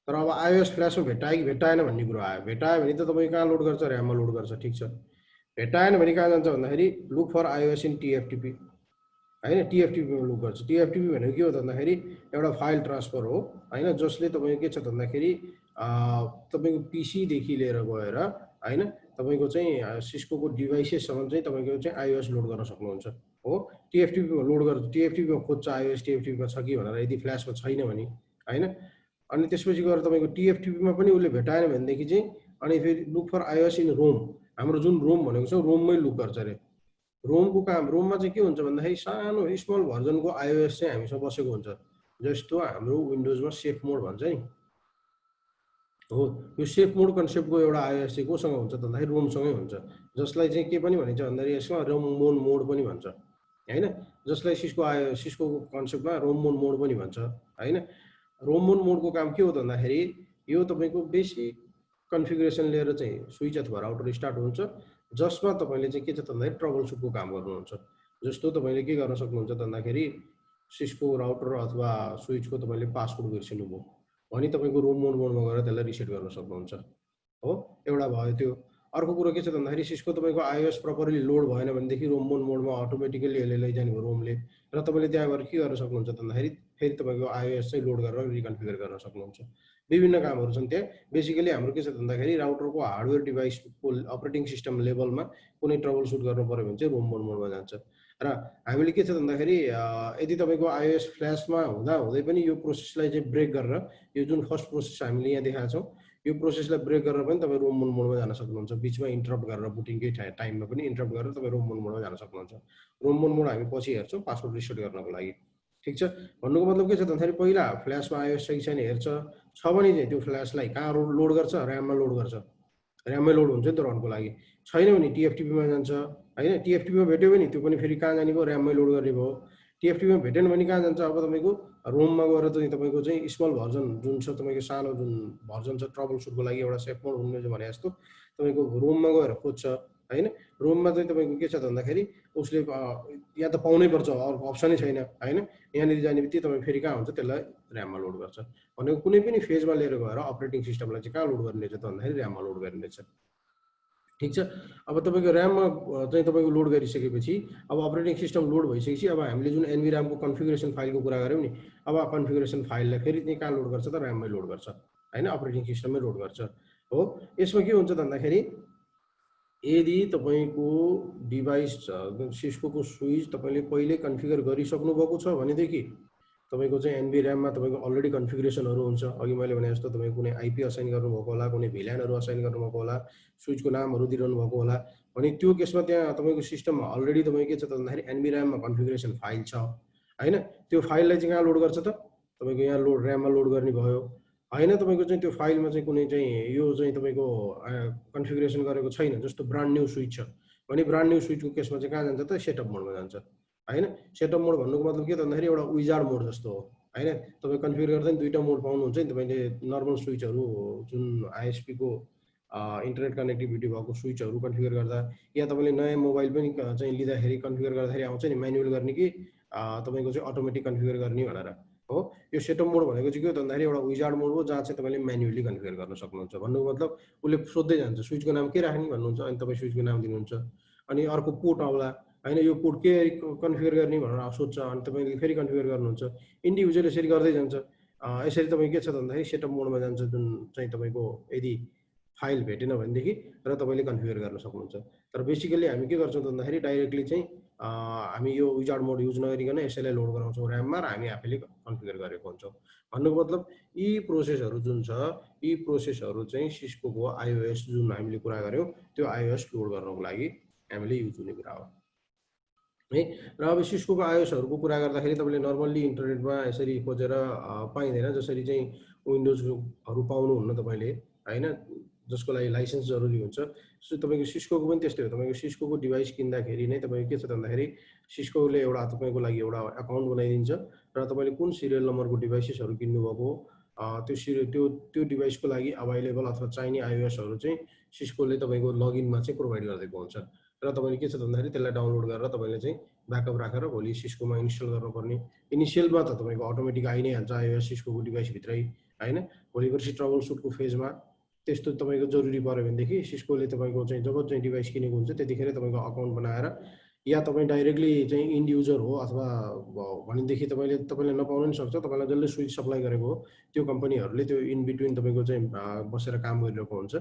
तर अब आइओएस फ्ल्याशमा भेट्टायो कि भेट्टाएन भन्ने कुरो आयो। भेट्टायो भने त तपाईको कहाँ लोड गर्छ र्याममा लोड गर्छ, ठीक छ। भेट्टाएन भने कहाँ जान्छ भन्दाखेरि look for IOS in TFTP हैन, टीएफटीपीमा लुक गर्छ। टीएफटीपी भनेको के हो त भन्दाखेरि एउटा फाइल ट्रान्सफर हो हैन, जसले तपाईको के छ त भन्दाखेरि तपाईको पीसी देखि लिएर गएर हैन तपाईको चाहिँ सिस्कोको डिभाइसेससम्म चाहिँ तपाईको चाहिँ आइओएस लोड गर्न सक्नुहुन्छ हो। टीएफटीपीमा लोड गर्छ, टीएफटीपीमा खोज्छ आइओएस टीएफटीपीमा छ कि भनेर, यदि फ्ल्याशमा छैन भने हैन। अनि त्यसपछि गएर तपाईको टीएफटीपीमा पनि उसले भेटाएन भनेदेखि चाहिँ अनि फेरि look for IOS in ROM. हाम्रो जुन रोम भनेको छ रोममै लुक गर्छ रे। रोमको काम, रोममा चाहिँ के हुन्छ भन्दाखेरि सानो स्मल भर्जनको आइओएस चाहिँ हामीसँग बसेको हुन्छ, जस्तो हाम्रो विन्डोजमा सेफ मोड भन्छ नि हो। यो सेफ मोड कन्सेप्टको एउटा आइओएस चाहिँ कोसँग हुन्छ त भन्दाखेरि रोमसँगै हुन्छ, जसलाई चाहिँ के पनि भनिन्छ भन्दाखेरि यसमा रोम मोड पनि भन्छ हैन। जसलाई सिस्कोको कन्सेप्टमा रोम मोड पनि भन्छ हैन। रोम मोडको काम के हो त भन्दाखेरि यो तपाईको बेसिक कन्फिगरेसन लिएर चाहिँ स्विच अथवा राउटर स्टार्ट हुन्छ, जसमा तपाईले चाहिँ के छ त भन्दाखेरि ट्रबल सुटको काम गर्नुहुन्छ। जस्तो तपाईले के गर्न सक्नुहुन्छ त भन्दाखेरि सिस्को राउटर अथवा स्विचको तपाईले पासवर्ड बिर्सिनु भयो भने तपाईको रोम मोडमा गएर त्यसलाई रिसेट गर्न सक्नुहुन्छ हो। एउटा भयो त्यो। अर्को कुरो के छ त भन्दाखेरि सिस्को तपाईको आइओएस प्रपरली लोड भएन भनेदेखि रोम मोडमा अटोमेटिकली यसले लैजाने भयो रोमले, र तपाईले त्यहाँ गएर के गर्न सक्नुहुन्छ त भन्दाखेरि फेरि तपाईँको iOS चाहिँ लोड गरेर रिकन्फिगर गर्न सक्नुहुन्छ। विभिन्न कामहरू छन् त्यहाँ। बेसिकली हाम्रो के छ भन्दाखेरि राउटरको हार्डवेयर डिभाइसको अपरेटिङ सिस्टम लेभलमा कुनै ट्रबल सुट गर्नु पर्यो भने चाहिँ रोम मोड मोडमा जान्छ। र हामीले के छ भन्दाखेरि यदि तपाईँको iOS फ्ल्यासमा हुँदा हुँदै पनि यो प्रोसेसलाई चाहिँ ब्रेक गरेर यो जुन फर्स्ट प्रोसेस हामीले यहाँ देखाएको छौँ यो प्रोसेसलाई ब्रेक गरेर पनि तपाईँ रोम मोडमा जान सक्नुहुन्छ। बिचमा इन्टरप्ट गरेर बुटिङकै टाइममा पनि इन्टरप्ट गरेर तपाईँ रोम मोडमा जान सक्नुहुन्छ। रोम मोड हामी पछि हेर्छौँ पासवर्ड रिसेट गर्नको लागि। ठिक छ। भन्नुको मतलब के छ भन्दाखेरि पहिला फ्ल्यासमा iOS छ कि छैन हेर्छ। छ भने चाहिँ त्यो फ्ल्यासलाई कहाँ लोड गर्छ, ऱ्याममा लोड गर्छ। ऱ्याममै लोड हुन्छ नि त रनको लागि। छैन भने TFTP-मा जान्छ होइन। TFTP-मा भेट्यो भने त्यो पनि फेरि कहाँ जाने भयो, ऱ्याममै लोड गर्ने भयो। TFTP-मा भेटेन भने कहाँ जान्छ, अब तपाईँको रोममा गएर चाहिँ तपाईँको चाहिँ स्मल भर्जन जुन छ तपाईँको सानो जुन भर्जन छ ट्रबल सुटको लागि एउटा सेफ मोड हुने भने जस्तो तपाईँको रोममा गएर खोज्छ होइन। रोममा चाहिँ तपाईँको के छ भन्दाखेरि उसले या त पाउनै पर्छ, अर्को अप्सनै छैन होइन। यहाँनिर जाने बित्तिकै तपाईँ फेरि कहाँ हुन्छ त्यसलाई ऱ्याममा लोड गर्छ। भनेको कुनै पनि फेजमा लिएर गएर अपरेटिङ सिस्टमलाई चाहिँ कहाँ लोड गर्ने रहेछ त भन्दाखेरि ऱ्याममा लोड गर्ने रहेछ। ठिक छ। अब तपाईँको ऱ्याममा चाहिँ तपाईँको लोड गरिसकेपछि अब अपरेटिङ सिस्टम लोड भइसकेपछि अब हामीले जुन NVRAM को कन्फिगरेसन फाइलको कुरा गऱ्यौँ नि, अब कन्फिगरेसन फाइललाई फेरि चाहिँ कहाँ लोड गर्छ त ऱ्याममै लोड गर्छ होइन, अपरेटिङ सिस्टममै लोड गर्छ हो। यसमा के हुन्छ भन्दाखेरि यदि तपाईँको डिभाइस सिस्कोको स्विच तपाईँले पहिल्यै कन्फिगर गरिसक्नु भएको छ भनेदेखि तपाईँको चाहिँ NVRAM-मा तपाईँको अलरेडी कन्फिगरेसनहरू हुन्छ। अघि मैले भने जस्तो तपाईँको कुनै IP असाइन गर्नुभएको होला, कुनै VLANहरू असाइन गर्नुभएको होला, स्विचको नामहरू दिइरहनु भएको होला भने त्यो केसमा त्यहाँ तपाईँको सिस्टममा अलरेडी तपाईँको के छ त भन्दाखेरि NVRAM-मा कन्फिगरेसन फाइल छ होइन। त्यो फाइललाई चाहिँ कहाँ लोड गर्छ त तपाईँको यहाँ लोड ऱ्याममा लोड गर्ने भयो होइन। तपाईँको चाहिँ त्यो फाइलमा चाहिँ कुनै चाहिँ यो चाहिँ तपाईँको कन्फिगरेसन गरेको छैन, जस्तो ब्रान्ड न्यू स्विच छ भने ब्रान्ड न्यू स्विचको केसमा चाहिँ कहाँ जान्छ त सेटअप मोडमा जान्छ होइन। सेटअप मोड भन्नुको मतलब के त भन्दाखेरि एउटा विजार्ड मोड जस्तो हो होइन। तपाईँ कन्फिगर गर्दा नि दुईवटा मोड पाउनुहुन्छ नि तपाईँले। नर्मल स्विचहरू जुन ISP को इन्टरनेट कनेक्टिभिटी भएको स्विचहरू कन्फिगर गर्दा या तपाईँले नयाँ मोबाइल पनि चाहिँ लिँदाखेरि कन्फिगर गर्दाखेरि आउँछ नि म्यानुअल गर्ने कि तपाईँको चाहिँ अटोमेटिक कन्फिगर गर्ने भनेर हो। यो सेटअप मोड भनेको चाहिँ के हो त भन्दाखेरि एउटा विजार्ड मोड हो जहाँ चाहिँ तपाईँले म्यानुअली कन्फिगर गर्न सक्नुहुन्छ। भन्नुको मतलब उसले सोध्दै जान्छ स्विचको नाम के राख्ने भन्नुहुन्छ अनि तपाईँ स्विचको नाम दिनुहुन्छ अनि अर्को पोर्ट आउला होइन, यो पोर्ट के कन्फिगर गर्ने भनेर सोध्छ अनि तपाईँले फेरि कन्फिगर गर्नुहुन्छ। इन्डिभिजुअल यसरी गर्दै जान्छ। यसरी तपाईँ के छ भन्दाखेरि सेटअप मोडमा जान्छ जुन चाहिँ तपाईँको यदि फाइल भेटेन भनेदेखि र तपाईँले कन्फिगर गर्न सक्नुहुन्छ। तर बेसिकली हामी के गर्छौँ भन्दाखेरि डाइरेक्टली चाहिँ हामी यो विजार्ड मोड युज नगरिकन यसैलाई लोड गराउँछौँ ऱ्याममा र हामी आफैले कन्फिगर गरेको हुन्छौँ। भन्नुको मतलब यी प्रोसेसहरू जुन छ यी प्रोसेसहरू चाहिँ सिस्कोको iOS जुन हामीले कुरा गऱ्यौँ त्यो iOS लोड गर्नको लागि हामीले युज हुने कुरा हो है। र अब सिस्कोको iOSहरूको कुरा गर्दाखेरि तपाईँले नर्मल्ली इन्टरनेटमा यसरी खोजेर पाइँदैन, जसरी चाहिँ विन्डोजहरू पाउनुहुन्न तपाईँले होइन, जसको लागि लाइसेन्स जरुरी हुन्छ। सो तपाईँको सिस्कोको पनि त्यस्तै हो। तपाईँको सिस्कोको डिभाइस किन्दाखेरि नै तपाईँको के छ भन्दाखेरि सिस्कोले एउटा तपाईँको लागि एउटा एकाउन्ट बनाइदिन्छ र तपाईँले कुन सिरियल नम्बरको डिभाइसेसहरू किन्नुभएको त्यो डिभाइसको लागि अभाइलेबल अथवा चाहिने iOSहरू चाहिँ सिस्कोले तपाईँको लगइनमा चाहिँ प्रोभाइड गरिदिएको हुन्छ र तपाईँले के छ भन्दाखेरि त्यसलाई डाउनलोड गरेर तपाईँले चाहिँ ब्याकअप राखेर भोलि सिस्कोमा इन्स्टल गर्नुपर्ने इनिसियलमा त तपाईँको अटोमेटिक आइ नै हाल्छ iOS सिस्कोको डिभाइसभित्रै होइन। भोलि पर्सि ट्रबल सुटको फेजमा त्यस्तो तपाईँको जरुरी पऱ्यो भनेदेखि सिस्कोले तपाईँको चाहिँ जब चाहिँ डिभाइस किनेको हुन्छ त्यतिखेर तपाईँको अकाउन्ट बनाएर या तपाईँ डाइरेक्टली चाहिँ इन्ड युजर हो अथवा भनेदेखि तपाईँले नपाउनु पनि सक्छ। तपाईँलाई जसले स्विच सप्लाई गरेको हो त्यो कम्पनीहरूले त्यो इन बिट्विन तपाईँको चाहिँ बसेर काम गरिरहेको हुन्छ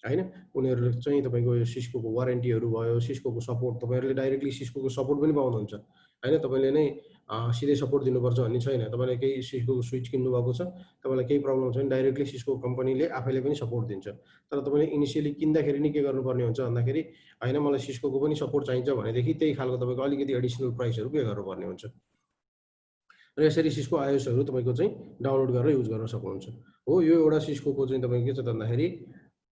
होइन। उनीहरूले चाहिँ तपाईँको यो सिस्कोको वारेन्टीहरू भयो, सिस्कोको सपोर्ट तपाईँहरूले डाइरेक्टली सिस्कोको सपोर्ट पनि पाउनुहुन्छ होइन। तपाईँले नै सिधै सपोर्ट दिनुपर्छ भन्ने छैन। तपाईँले केही सिस्कोको स्विच किन्नुभएको छ, तपाईँलाई केही प्रब्लम छ भने डाइरेक्टली सिस्को कम्पनीले आफैले पनि सपोर्ट दिन्छ। तर तपाईँले इनिसियली किन्दाखेरि नि के गर्नुपर्ने हुन्छ भन्दाखेरि होइन मलाई सिस्कोको पनि सपोर्ट चाहिन्छ भनेदेखि त्यही खालको तपाईँको अलिकति एडिसनल प्राइसहरू पे गर्नुपर्ने हुन्छ र यसरी सिस्को iOSहरू तपाईँको चाहिँ डाउनलोड गरेर युज गर्न सक्नुहुन्छ हो। यो एउटा सिस्कोको चाहिँ तपाईँको के छ भन्दाखेरि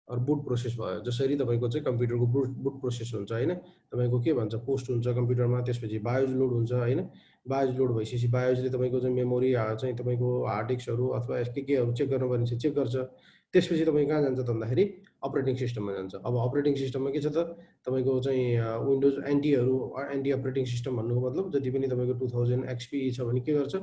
बुट प्रोसेस भयो। जसरी तपाईँको चाहिँ कम्प्युटरको बुट प्रोसेस हुन्छ होइन, तपाईँको के भन्छ पोस्ट हुन्छ कम्प्युटरमा, त्यसपछि बायोज लोड हुन्छ होइन। बायोज लोड भइसकेपछि बायोजले तपाईँको चाहिँ मेमोरी चाहिँ तपाईँको हार्ड डिस्कहरू अथवा केहरू चेक गर्नुपर्ने छ चेक गर्छ। त्यसपछि तपाईँ कहाँ जान्छ त भन्दाखेरि अपरेटिङ सिस्टममा जान्छ। अब अपरेटिङ सिस्टममा के छ त तपाईँको चाहिँ विन्डोज एन्टी अपरेटिङ सिस्टम भन्नुको मतलब जति पनि तपाईँको 2000 XP छ भने के गर्छ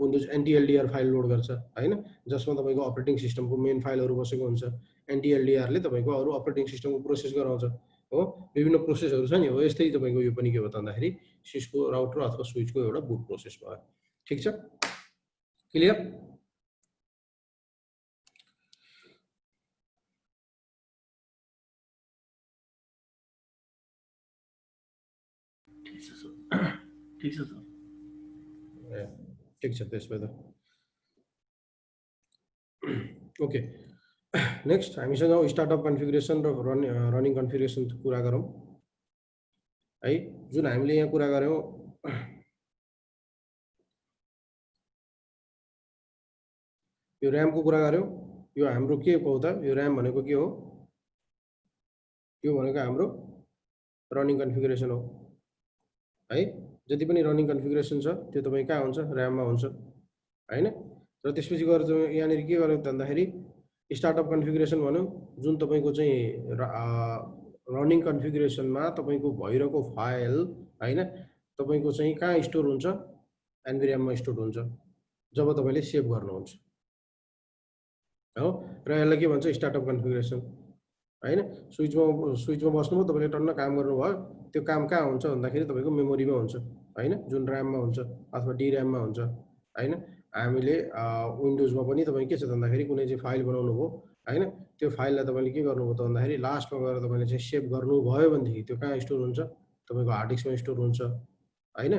विन्डोज NTLDR फाइल लोड गर्छ होइन, जसमा तपाईँको अपरेटिङ सिस्टमको मेन फाइलहरू बसेको हुन्छ। NTLDRले तपाईँको अरू अपरेटिङ सिस्टमको प्रोसेस गराउँछ हो। विभिन्न प्रोसेसहरू छ नि हो। यस्तै तपाईँको यो पनि के हो त भन्दाखेरि सिस्को राउटर अथवा स्विचको एउटा बुट प्रोसेस भयो। ठिक छ। क्लियर? ठीक छ सर। ठिक छ त्यसमा त ओके। नेक्स्ट हामीसँग स्टार्टअप कन्फिगरेसन र रनिङ कन्फिगरेसन कुरा गरौँ है। जुन हामीले यहाँ कुरा गऱ्यौँ यो ऱ्यामको कुरा गऱ्यौँ। यो हाम्रो के हो त? यो ऱ्याम भनेको के हो? यो भनेको हाम्रो रनिङ कन्फिगरेसन हो है। जति पनि रनिङ कन्फिगरेसन छ त्यो तपाईँ कहाँ हुन्छ? ऱ्याममा हुन्छ हैन। र त्यसपछि गएर यहाँनिर के गर्यो भन्दाखेरि स्टार्टअप कन्फिगरेसन भन्यो जुन तपाईँको चाहिँ रनिङ कन्फिगरेसनमा तपाईँको भइरहेको फाइल हैन तपाईँको चाहिँ कहाँ स्टोर हुन्छ? एनभिराममा स्टोर हुन्छ जब तपाईँले सेभ गर्नुहुन्छ हो। र यसलाई के भन्छ? स्टार्टअप कन्फिगरेसन हैन। स्विचमा बस्नुभयो तपाईँले टन्न काम गर्नुभयो, त्यो काम कहाँ हुन्छ भन्दाखेरि तपाईँको मेमोरीमा हुन्छ हैन, जुन ऱ्याममा हुन्छ अथवा डिऱ्याममा हुन्छ हैन। हामीले विन्डोजमा पनि तपाईँ के छ भन्दाखेरि कुनै चाहिँ फाइल बनाउनु भयो हैन, त्यो फाइललाई तपाईँले के गर्नुभयो त भन्दाखेरि लास्टमा गएर तपाईँले चाहिँ सेभ गर्नुभयो भनेदेखि त्यो कहाँ स्टोर हुन्छ? तपाईँको हार्ड डिस्कमा स्टोर हुन्छ हैन।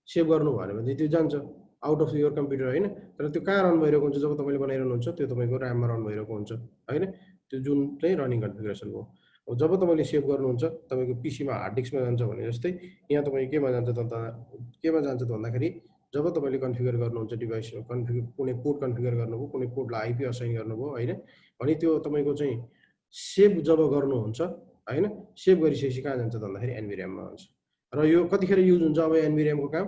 सेभ गर्नु भएन भने त्यो जान्छ आउट अफ योर कम्प्युटर हैन। तर त्यो कहाँ रन भइरहेको हुन्छ? जब तपाईँले बनाइरहनुहुन्छ त्यो तपाईँको ऱ्याममा रन भइरहेको हुन्छ हैन। त्यो जुन चाहिँ रनिङ कन्फिगरेसन हो। अब जब तपाईँले सेभ गर्नुहुन्छ तपाईँको पिसीमा हार्ड डिस्कमा जान्छ भने जस्तै यहाँ तपाईँ केमा जान्छ त भन्दाखेरि जब तपाईँले कन्फिगर गर्नुहुन्छ डिभाइस कुनै पोर्ट कन्फिगर गर्नुभयो, कुनै पोर्टलाई आइपी असाइन गर्नुभयो हैन, भने त्यो तपाईँको चाहिँ सेभ जब गर्नुहुन्छ हैन, सेभ गरिसकेपछि कहाँ जान्छ त भन्दाखेरि एनभिराममा हुन्छ। र यो कतिखेर युज हुन्छ अब एनभिरामको काम?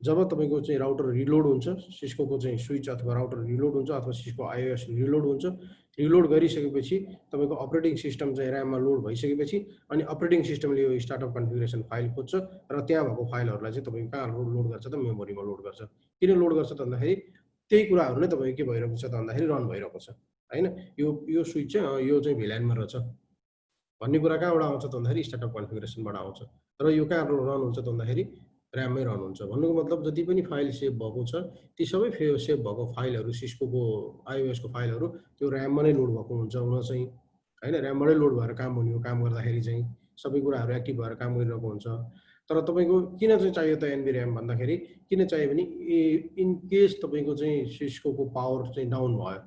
जब तपाईँको चाहिँ राउटर रिलोड हुन्छ, सिस्कोको चाहिँ स्विच अथवा राउटर रिलोड हुन्छ अथवा सिस्को आइओएस रिलोड हुन्छ। रिलोड गरिसकेपछि तपाईँको अपरेटिङ सिस्टम चाहिँ ऱ्याममा लोड भइसकेपछि अनि अपरेटिङ सिस्टमले यो स्टार्टअप कन्फिगरेसन फाइल खोज्छ र त्यहाँ भएको फाइलहरूलाई चाहिँ तपाईँको कहाँ लोड गर्छ त? मेमोरीमा लोड गर्छ। किन लोड गर्छ त भन्दाखेरि त्यही कुराहरू नै तपाईँको के भइरहेको छ त भन्दाखेरि रन भइरहेको छ हैन। यो स्विच चाहिँ यो चाहिँ भिल्यानमा रहेछ भन्ने कुरा कहाँबाट आउँछ त भन्दाखेरि स्टार्टअप कन्फिगरेसनबाट आउँछ। र यो कहाँ रन हुन्छ त भन्दाखेरि ऱ्याममै रन हुन्छ। भन्नुको मतलब जति पनि फाइल सेभ भएको छ ती सबै सेभ भएको फाइलहरू सिस्कोको आइओएसको फाइलहरू त्यो ऱ्याममा नै लोड भएको हुन्छ हुन चाहिँ हैन। ऱ्यामबाटै लोड भएर काम हुने हो। काम गर्दाखेरि चाहिँ सबै कुराहरू एक्टिभ भएर काम गरिरहेको हुन्छ। तर तपाईँको किन चाहिँ चाहियो त एनभिराम भन्दाखेरि किन चाहियो भने इन केस तपाईँको चाहिँ सिस्कोको पावर चाहिँ डाउन भयो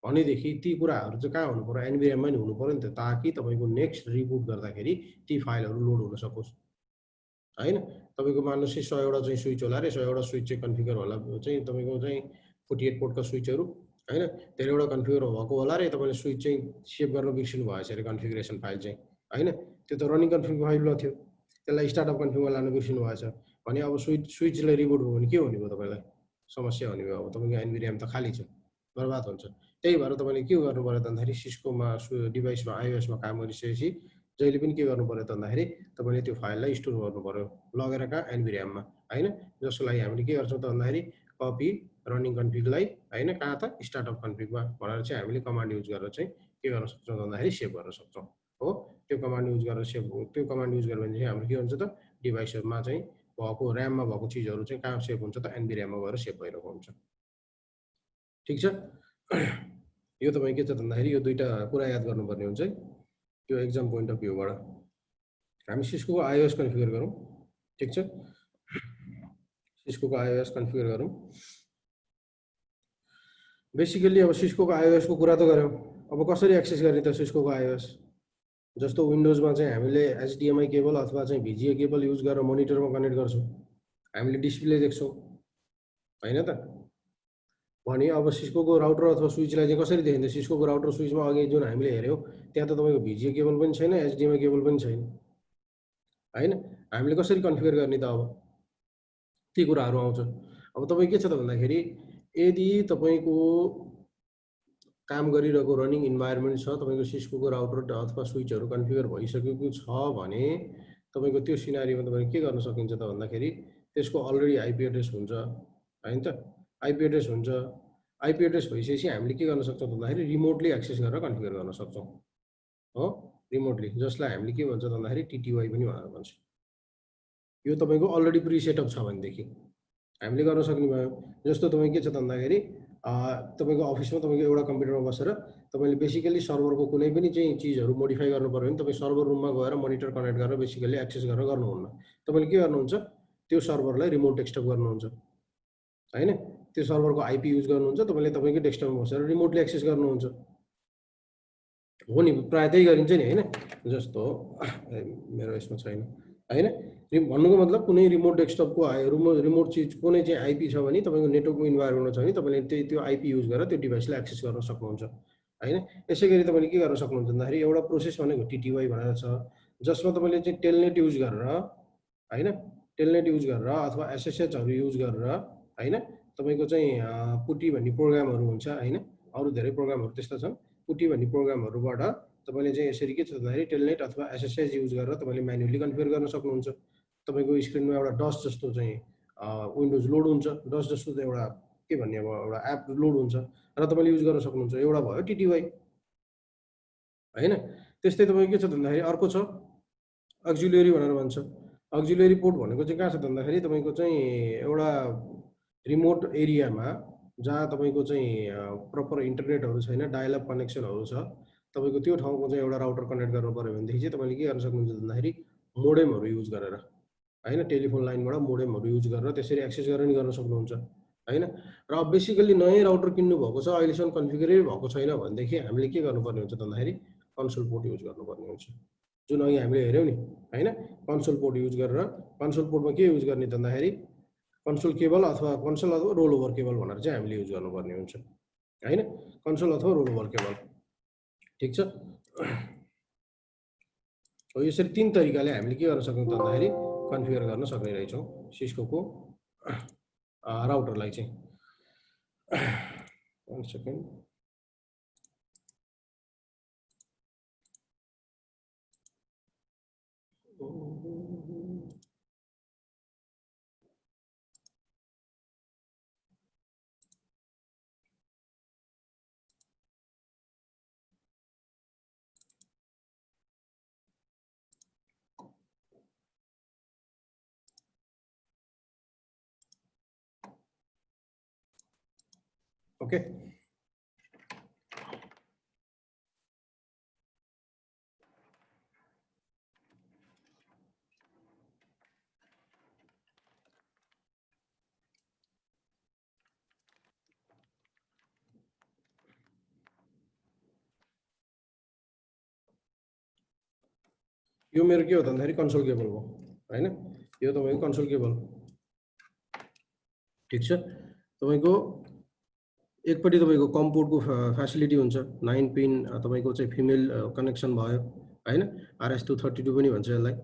भनेदेखि ती कुराहरू चाहिँ कहाँ हुनु पर्यो? एनभिराममै हुनु पर्यो नि त, ताकि तपाईँको नेक्स्ट रिबुट गर्दाखेरि ती फाइलहरू लोड हुन सकोस् हैन। तपाईँको मान्नुहोस् 100वटा चाहिँ स्विच होला रे, 100वटा स्विच चाहिँ कन्फिगर होला चाहिँ तपाईँको चाहिँ 48 पोर्टका स्विचहरू हैन, धेरैवटा कन्फिगर भएको होला रे। तपाईँले स्विच चाहिँ सेभ गर्न बिर्सिनु भएछ अरे कन्फिगरेसन फाइल चाहिँ हैन। त्यो त रनिङ कन्फिगर फाइल थियो, त्यसलाई स्टार्टअप कन्फिगरमा लानु बिर्सिनु भएछ भने अब स्विचलाई रिबुट भयो भने के हुने भयो? तपाईँलाई समस्या हुने भयो। अब तपाईँको एनभिराम त खाली छ, बर्बाद हुन्छ। त्यही भएर तपाईँले के गर्नु पर्यो त भन्दाखेरि सिस्कोमा डिभाइसमा आइओएसमा काम गरिसकेपछि जहिले पनि के गर्नु पर्यो त भन्दाखेरि तपाईँले त्यो फाइललाई स्टोर गर्नु पर्यो लगेर कहाँ? एनभिराममा हैन। जसको लागि हामीले के गर्छौँ त भन्दाखेरि कपी रनिङ कन्फिगलाई हैन कहाँ त? स्टार्टअप कन्फिगमा भनेर चाहिँ हामीले कमान्ड युज गरेर चाहिँ के गर्न सक्छौँ त भन्दाखेरि सेभ गर्न सक्छौँ हो। त्यो कमान्ड युज गरेर त्यो कमान्ड युज गर्यो भने चाहिँ हाम्रो के हुन्छ त? डिभाइसहरूमा चाहिँ भएको ऱ्याममा भएको चिजहरू चाहिँ कहाँ सेभ हुन्छ त? एनभिराममा गएर सेभ भइरहेको हुन्छ। ठिक छ। यो तपाईँ के छ भन्दाखेरि यो दुईटा कुरा याद गर्नुपर्ने हुन्छ है त्यो एक्जाम पोइन्ट अफ भ्यूबाट। हामी सिस्कोको आइओएस कन्फिगर गरौँ। ठिक छ, सिस्कोको आइओएस कन्फिगर गरौँ। बेसिकली अब सिस्कोको आइओएसको कुरा त गऱ्यौँ, अब कसरी एक्सेस गर्ने त सिस्कोको आइओएस? जस्तो विन्डोजमा चाहिँ हामीले एचडिएमआई केबल अथवा चाहिँ भिजिए केबल युज गरेर मोनिटरमा कनेक्ट गर्छौँ, हामीले डिस्प्ले देख्छौँ हैन त। भने अब सिस्कोको राउटर अथवा स्विचलाई चाहिँ कसरी देखिन्छ? सिस्कोको राउटर स्विचमा अघि जुन हामीले हेऱ्यौँ त्यहाँ त तपाईँको भिजिए केबल पनि छैन, एचडिएमआई केबल पनि छैन हैन। हामीले कसरी कन्फिगर गर्ने त? अब ती कुराहरू आउँछ। अब तपाईँ के छ त भन्दाखेरि यदि तपाईँको काम गरिरहेको रनिङ इन्भाइरोमेन्ट छ, तपाईँको सिस्कोको राउटर अथवा स्विचहरू कन्फिगर भइसकेको छ भने तपाईँको त्यो सिनारीमा तपाईँले के गर्न सकिन्छ त भन्दाखेरि त्यसको अलरेडी आइपी एड्रेस हुन्छ हैन त। आइपी एड्रेस हुन्छ। आइपी एड्रेस भइसकेपछि हामीले के गर्न सक्छौँ भन्दाखेरि रिमोटली एक्सेस गरेर कन्फिगर गर्न सक्छौँ हो, रिमोटली, जसलाई हामीले के भन्छ भन्दाखेरि टिटिवाई पनि भनेर भन्छ। यो तपाईँको अलरेडी प्रिसेटअप छ भनेदेखि हामीले गर्न सक्ने भयो। जस्तो तपाईँ के छ त भन्दाखेरि तपाईँको अफिसमा तपाईँको एउटा कम्प्युटरमा बसेर तपाईँले बेसिकली सर्भरको कुनै पनि चाहिँ चिजहरू मोडिफाई गर्नु पऱ्यो भने तपाईँ सर्भर रुममा गएर मोनिटर कनेक्ट गरेर बेसिकली एक्सेस गरेर गर्नुहुन्न। तपाईँले के गर्नुहुन्छ, त्यो सर्भरलाई रिमोट डेस्कटप गर्नुहुन्छ होइन, त्यो सर्भरको आइपी युज गर्नुहुन्छ, तपाईँले तपाईँकै डेस्कटपमा बसेर रिमोटली एक्सेस गर्नुहुन्छ। हो नि, प्रायः त्यही गरिन्छ नि होइन। जस्तो मेरो यसमा छैन होइन, भन्नुको मतलब कुनै रिमोट डेस्कटपको रिमोट चिज कुनै चाहिँ आइपी छ भने तपाईँको नेटवर्कको इन्भाइरोमेन्ट छ भने तपाईँले त्यो आइपी युज गरेर त्यो डिभाइसलाई एक्सेस गर्न सक्नुहुन्छ होइन। यसै गरी तपाईँले के गर्न सक्नुहुन्छ भन्दाखेरि एउटा प्रोसेस भनेको टिटिवाई भनेर छ, जसमा तपाईँले चाहिँ टेलनेट युज गरेर होइन, टेलनेट युज गरेर अथवा एसएसएचहरू युज गरेर होइन, तपाईँको चाहिँ पुटी भन्ने प्रोग्रामहरू हुन्छ होइन, अरू धेरै प्रोग्रामहरू त्यस्ता छन्। पुटी भन्ने प्रोग्रामहरूबाट तपाईँले चाहिँ यसरी के छ भन्दाखेरि टेलनेट अथवा एसएसएच युज गरेर तपाईँले म्यानुअली कन्फिगर गर्न सक्नुहुन्छ। तपाईँको स्क्रिनमा एउटा डस्ट जस्तो चाहिँ विन्डोज लोड हुन्छ, डस्ट जस्तो चाहिँ एउटा के भन्ने अब एउटा एप लोड हुन्छ र तपाईँले युज गर्न सक्नुहुन्छ। एउटा भयो टिटिवाई होइन। त्यस्तै तपाईँको के छ भन्दाखेरि अर्को छ अक्जुलियरी भनेर भन्छ। अक्जुलियरी पोर्ट भनेको चाहिँ कहाँ छ भन्दाखेरि तपाईँको चाहिँ एउटा रिमोट एरियामा जहाँ तपाईँको चाहिँ प्रपर इन्टरनेटहरू छैन, डायलअप कनेक्सनहरू छ, तपाईँको त्यो ठाउँको चाहिँ एउटा राउटर कनेक्ट गर्नु पऱ्यो भनेदेखि चाहिँ तपाईँले के गर्न सक्नुहुन्छ भन्दाखेरि मोडेमहरू युज गरेर होइन, टेलिफोन लाइनबाट मोडेमहरू युज गरेर त्यसरी एक्सेस गरेर नि गर्न सक्नुहुन्छ होइन। र अब बेसिकली नयाँ राउटर किन्नु भएको छ, अहिलेसम्म कन्फिगरै भएको छैन भनेदेखि हामीले के गर्नुपर्ने हुन्छ भन्दाखेरि कन्सोल पोर्ट युज गर्नुपर्ने हुन्छ, जुन अघि हामीले हेऱ्यौँ नि होइन। कन्सोल पोर्ट युज गरेर, कन्सोल पोर्टमा के युज गर्ने भन्दाखेरि कन्सोल केबल अथवा रोल ओभर केबल भनेर चाहिँ हामीले युज गर्नुपर्ने हुन्छ होइन, कन्सोल अथवा रोल ओभर केबल। ठिक छ। हो, यसरी 3 तरिकाले हामीले के गर्न सक्छौँ भन्दाखेरि कन्फिगर गर्न सक्ने रहेछौँ सिस्कोको राउटरलाई चाहिँ। 1 सेकेन्ड। ओके, यो मेरो के हो भन्दाखेरि कन्सोल केबल हो होइन, यो तपाईँको कन्सोल केबल। ठिक छ। तपाईँको एकपट्टि तपाईँको कम पोर्टको फेसिलिटी हुन्छ, 9 पिन तपाईँको चाहिँ फिमेल कनेक्सन भयो होइन, RS232 पनि भन्छ यसलाई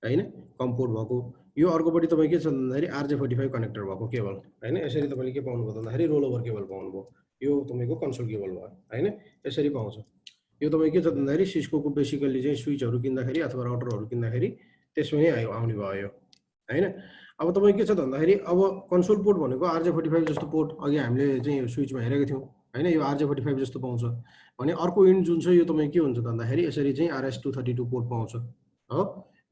होइन, कम पोर्ट भएको। यो अर्कोपट्टि तपाईँ के छ भन्दाखेरि RJ45 कनेक्टर भएको केबल होइन। यसरी तपाईँले के पाउनुभयो भन्दाखेरि रोल ओभर केबल पाउनुभयो, यो तपाईँको कन्सोल केबल भयो होइन, यसरी पाउँछ। यो तपाईँ के छ भन्दाखेरि सिस्कोको बेसिकली चाहिँ स्विचहरू किन्दाखेरि अथवा राउटरहरू किन्दाखेरि त्यसमै आउने भयो यो होइन। अब तपाईँ के छ भन्दाखेरि अब कन्सोल पोर्ट भनेको RJ45 जस्तो पोर्ट अघि हामीले चाहिँ स्विचमा हेरेको थियौँ होइन, यो RJ45 जस्तो पाउँछ भने अर्को इन्ड जुन छ यो तपाईँ के हुन्छ भन्दाखेरि यसरी चाहिँ RS232 पोर्ट पाउँछ हो।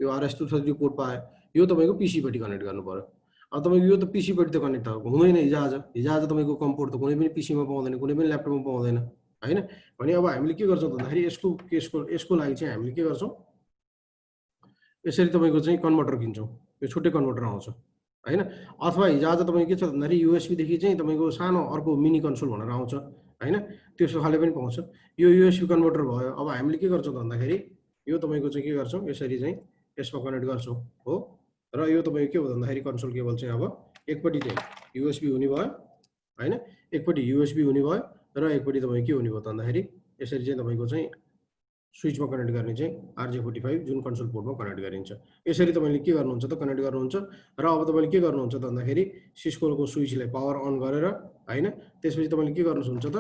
यो RS232 पोर्ट पायो, यो तपाईँको पिसीपट्टि कनेक्ट गर्नु पर्यो। अब तपाईँको यो त पिसीपट्टि त कनेक्ट हुँदैन, हिजोआज तपाईँको कम पोर्ट त कुनै पनि पिसीमा पाउँदैन, कुनै पनि ल्यापटपमा पाउँदैन होइन। भने अब हामीले के गर्छौँ भन्दाखेरि यसको लागि चाहिँ हामीले के गर्छौँ, यसरी तपाईँको चाहिँ कन्भर्टर किन्छौँ, यो छुट्टै कन्भर्टर आउँछ होइन। अथवा हिजोआज तपाईँ के छ भन्दाखेरि युएसबीदेखि चाहिँ तपाईँको सानो अर्को मिनी कन्सोल भनेर आउँछ होइन, त्यसो खाले पनि पाउँछ। यो युएसबी कन्भर्टर भयो। अब हामीले के गर्छौँ भन्दाखेरि यो तपाईँको चाहिँ के गर्छौँ, यसरी चाहिँ यसमा कनेक्ट गर्छौँ हो। र यो तपाईँको के हो भन्दाखेरि कन्सोल केबल चाहिँ अब एकपट्टि चाहिँ युएसबी हुने भयो होइन, एकपट्टि युएसबी हुने भयो र एकपट्टि तपाईँ के हुने भयो भन्दाखेरि यसरी चाहिँ तपाईँको चाहिँ स्विचमा कनेक्ट गर्ने चाहिँ RJ45 जुन कन्सोल पोर्टमा कनेक्ट गरिन्छ। यसरी तपाईँले के गर्नुहुन्छ त कनेक्ट गर्नुहुन्छ र अब तपाईँले के गर्नुहुन्छ त भन्दाखेरि सिस्कोको स्विचलाई पावर अन गरेर होइन, त्यसपछि तपाईँले के गर्नुहुन्छ त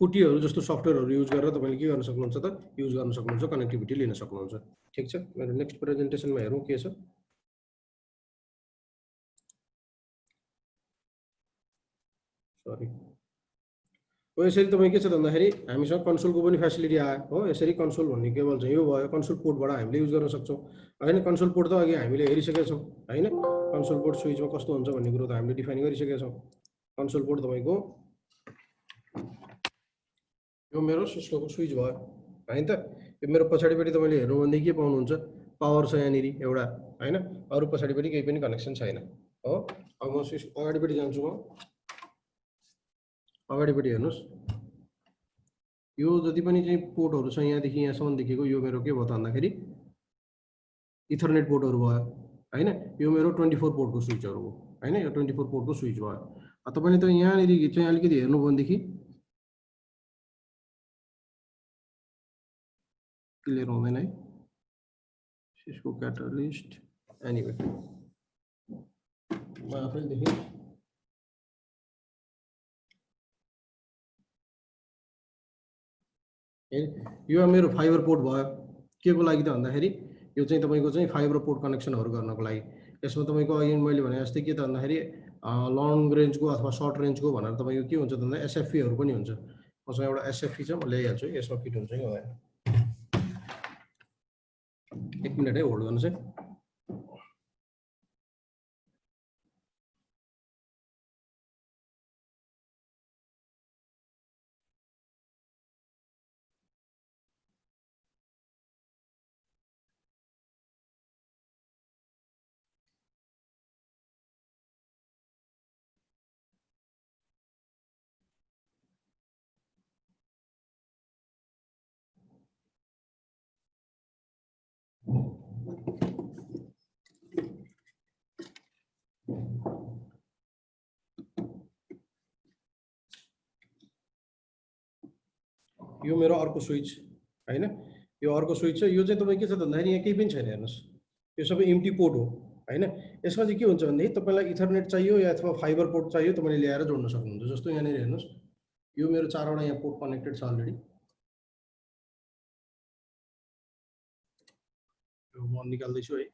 पुटीहरू जस्तो सफ्टवेयरहरू युज गरेर तपाईँले के गर्न सक्नुहुन्छ त युज गर्न सक्नुहुन्छ, कनेक्टिभिटी लिन सक्नुहुन्छ। ठिक छ। मेरो नेक्स्ट प्रेजेन्टेसनमा हेरौँ के छ। सरी, हो यसरी तपाईँ के छ भन्दाखेरि हामीसँग कन्सोलको पनि फेसिलिटी आयो हो। यसरी कन्सोल भन्ने केबल चाहिँ यो भयो, कन्सोल पोर्टबाट हामीले युज गर्न सक्छौँ होइन। कन्सोल पोर्ट त अघि हामीले हेरिसकेका छौँ होइन, कन्सोल पोर्ट स्विचमा कस्तो हुन्छ भन्ने कुरो त हामीले डिफाइन गरिसकेका छौँ। कन्सोल पोर्ट तपाईँको यो मेरो सिस्कोको स्विच भयो हैन त। यो मेरो पछाडिपट्टि तपाईँले हेर्नु भने के पाउनुहुन्छ, पावर छ यहाँनिर एउटा हैन, अरू पछाडिपट्टि केही पनि कनेक्सन छैन हो। अब म अगाडिपट्टि जान्छु, म अगाडिपट्टि हेर्नुहोस्, यो जति पनि चाहिँ पोर्टहरू छ यहाँदेखि यहाँसम्म देखेको यो मेरो के भयो त भन्दाखेरि इथरनेट पोर्टहरू भयो हैन। यो मेरो 24 पोर्टको स्विचहरू हो हैन, यो 24 पोर्टको स्विच भयो। तपाईँले त यहाँनिर चाहिँ अलिकति हेर्नु भनेदेखि क्लियर हुँदैन है, सिस्को क्याटलिस्ट एनिवे म आफैले देखेँ। यो मेरो फाइबर पोर्ट भयो, के को लागि त भन्दाखेरि यो चाहिँ तपाईँको चाहिँ फाइबर पोर्ट कनेक्सनहरू गर्नको लागि। यसमा तपाईँको अघि मैले भने जस्तै के त भन्दाखेरि लङ रेन्जको अथवा सर्ट रेन्जको भनेर तपाईँको के हुन्छ त भन्दा एसएफपीहरू पनि हुन्छ। मसँग एउटा एसएफपी छ, म ल्याइहाल्छु है, यसमा फिट हुन्छ कि हुँदैन। एक मिनट है, होल्ड गर्नुहोस् है। यो मेरो अर्को स्विच हैन, यो अर्को स्विच छ। यो चाहिँ तपाईँ के छ भन्दाखेरि यहाँ केही पनि छैन, हेर्नुहोस् यो सबै एम्प्टी पोर्ट हो हैन। यसमा चाहिँ के हुन्छ भनेदेखि तपाईँलाई इथरनेट चाहियो या अथवा फाइबर पोर्ट चाहियो, तपाईँले ल्याएर जोड्न सक्नुहुन्छ। जस्तो यहाँनिर हेर्नुहोस्, यो मेरो 4वटा यहाँ पोर्ट कनेक्टेड छ अलरेडी। यो म निकाल्दैछु है।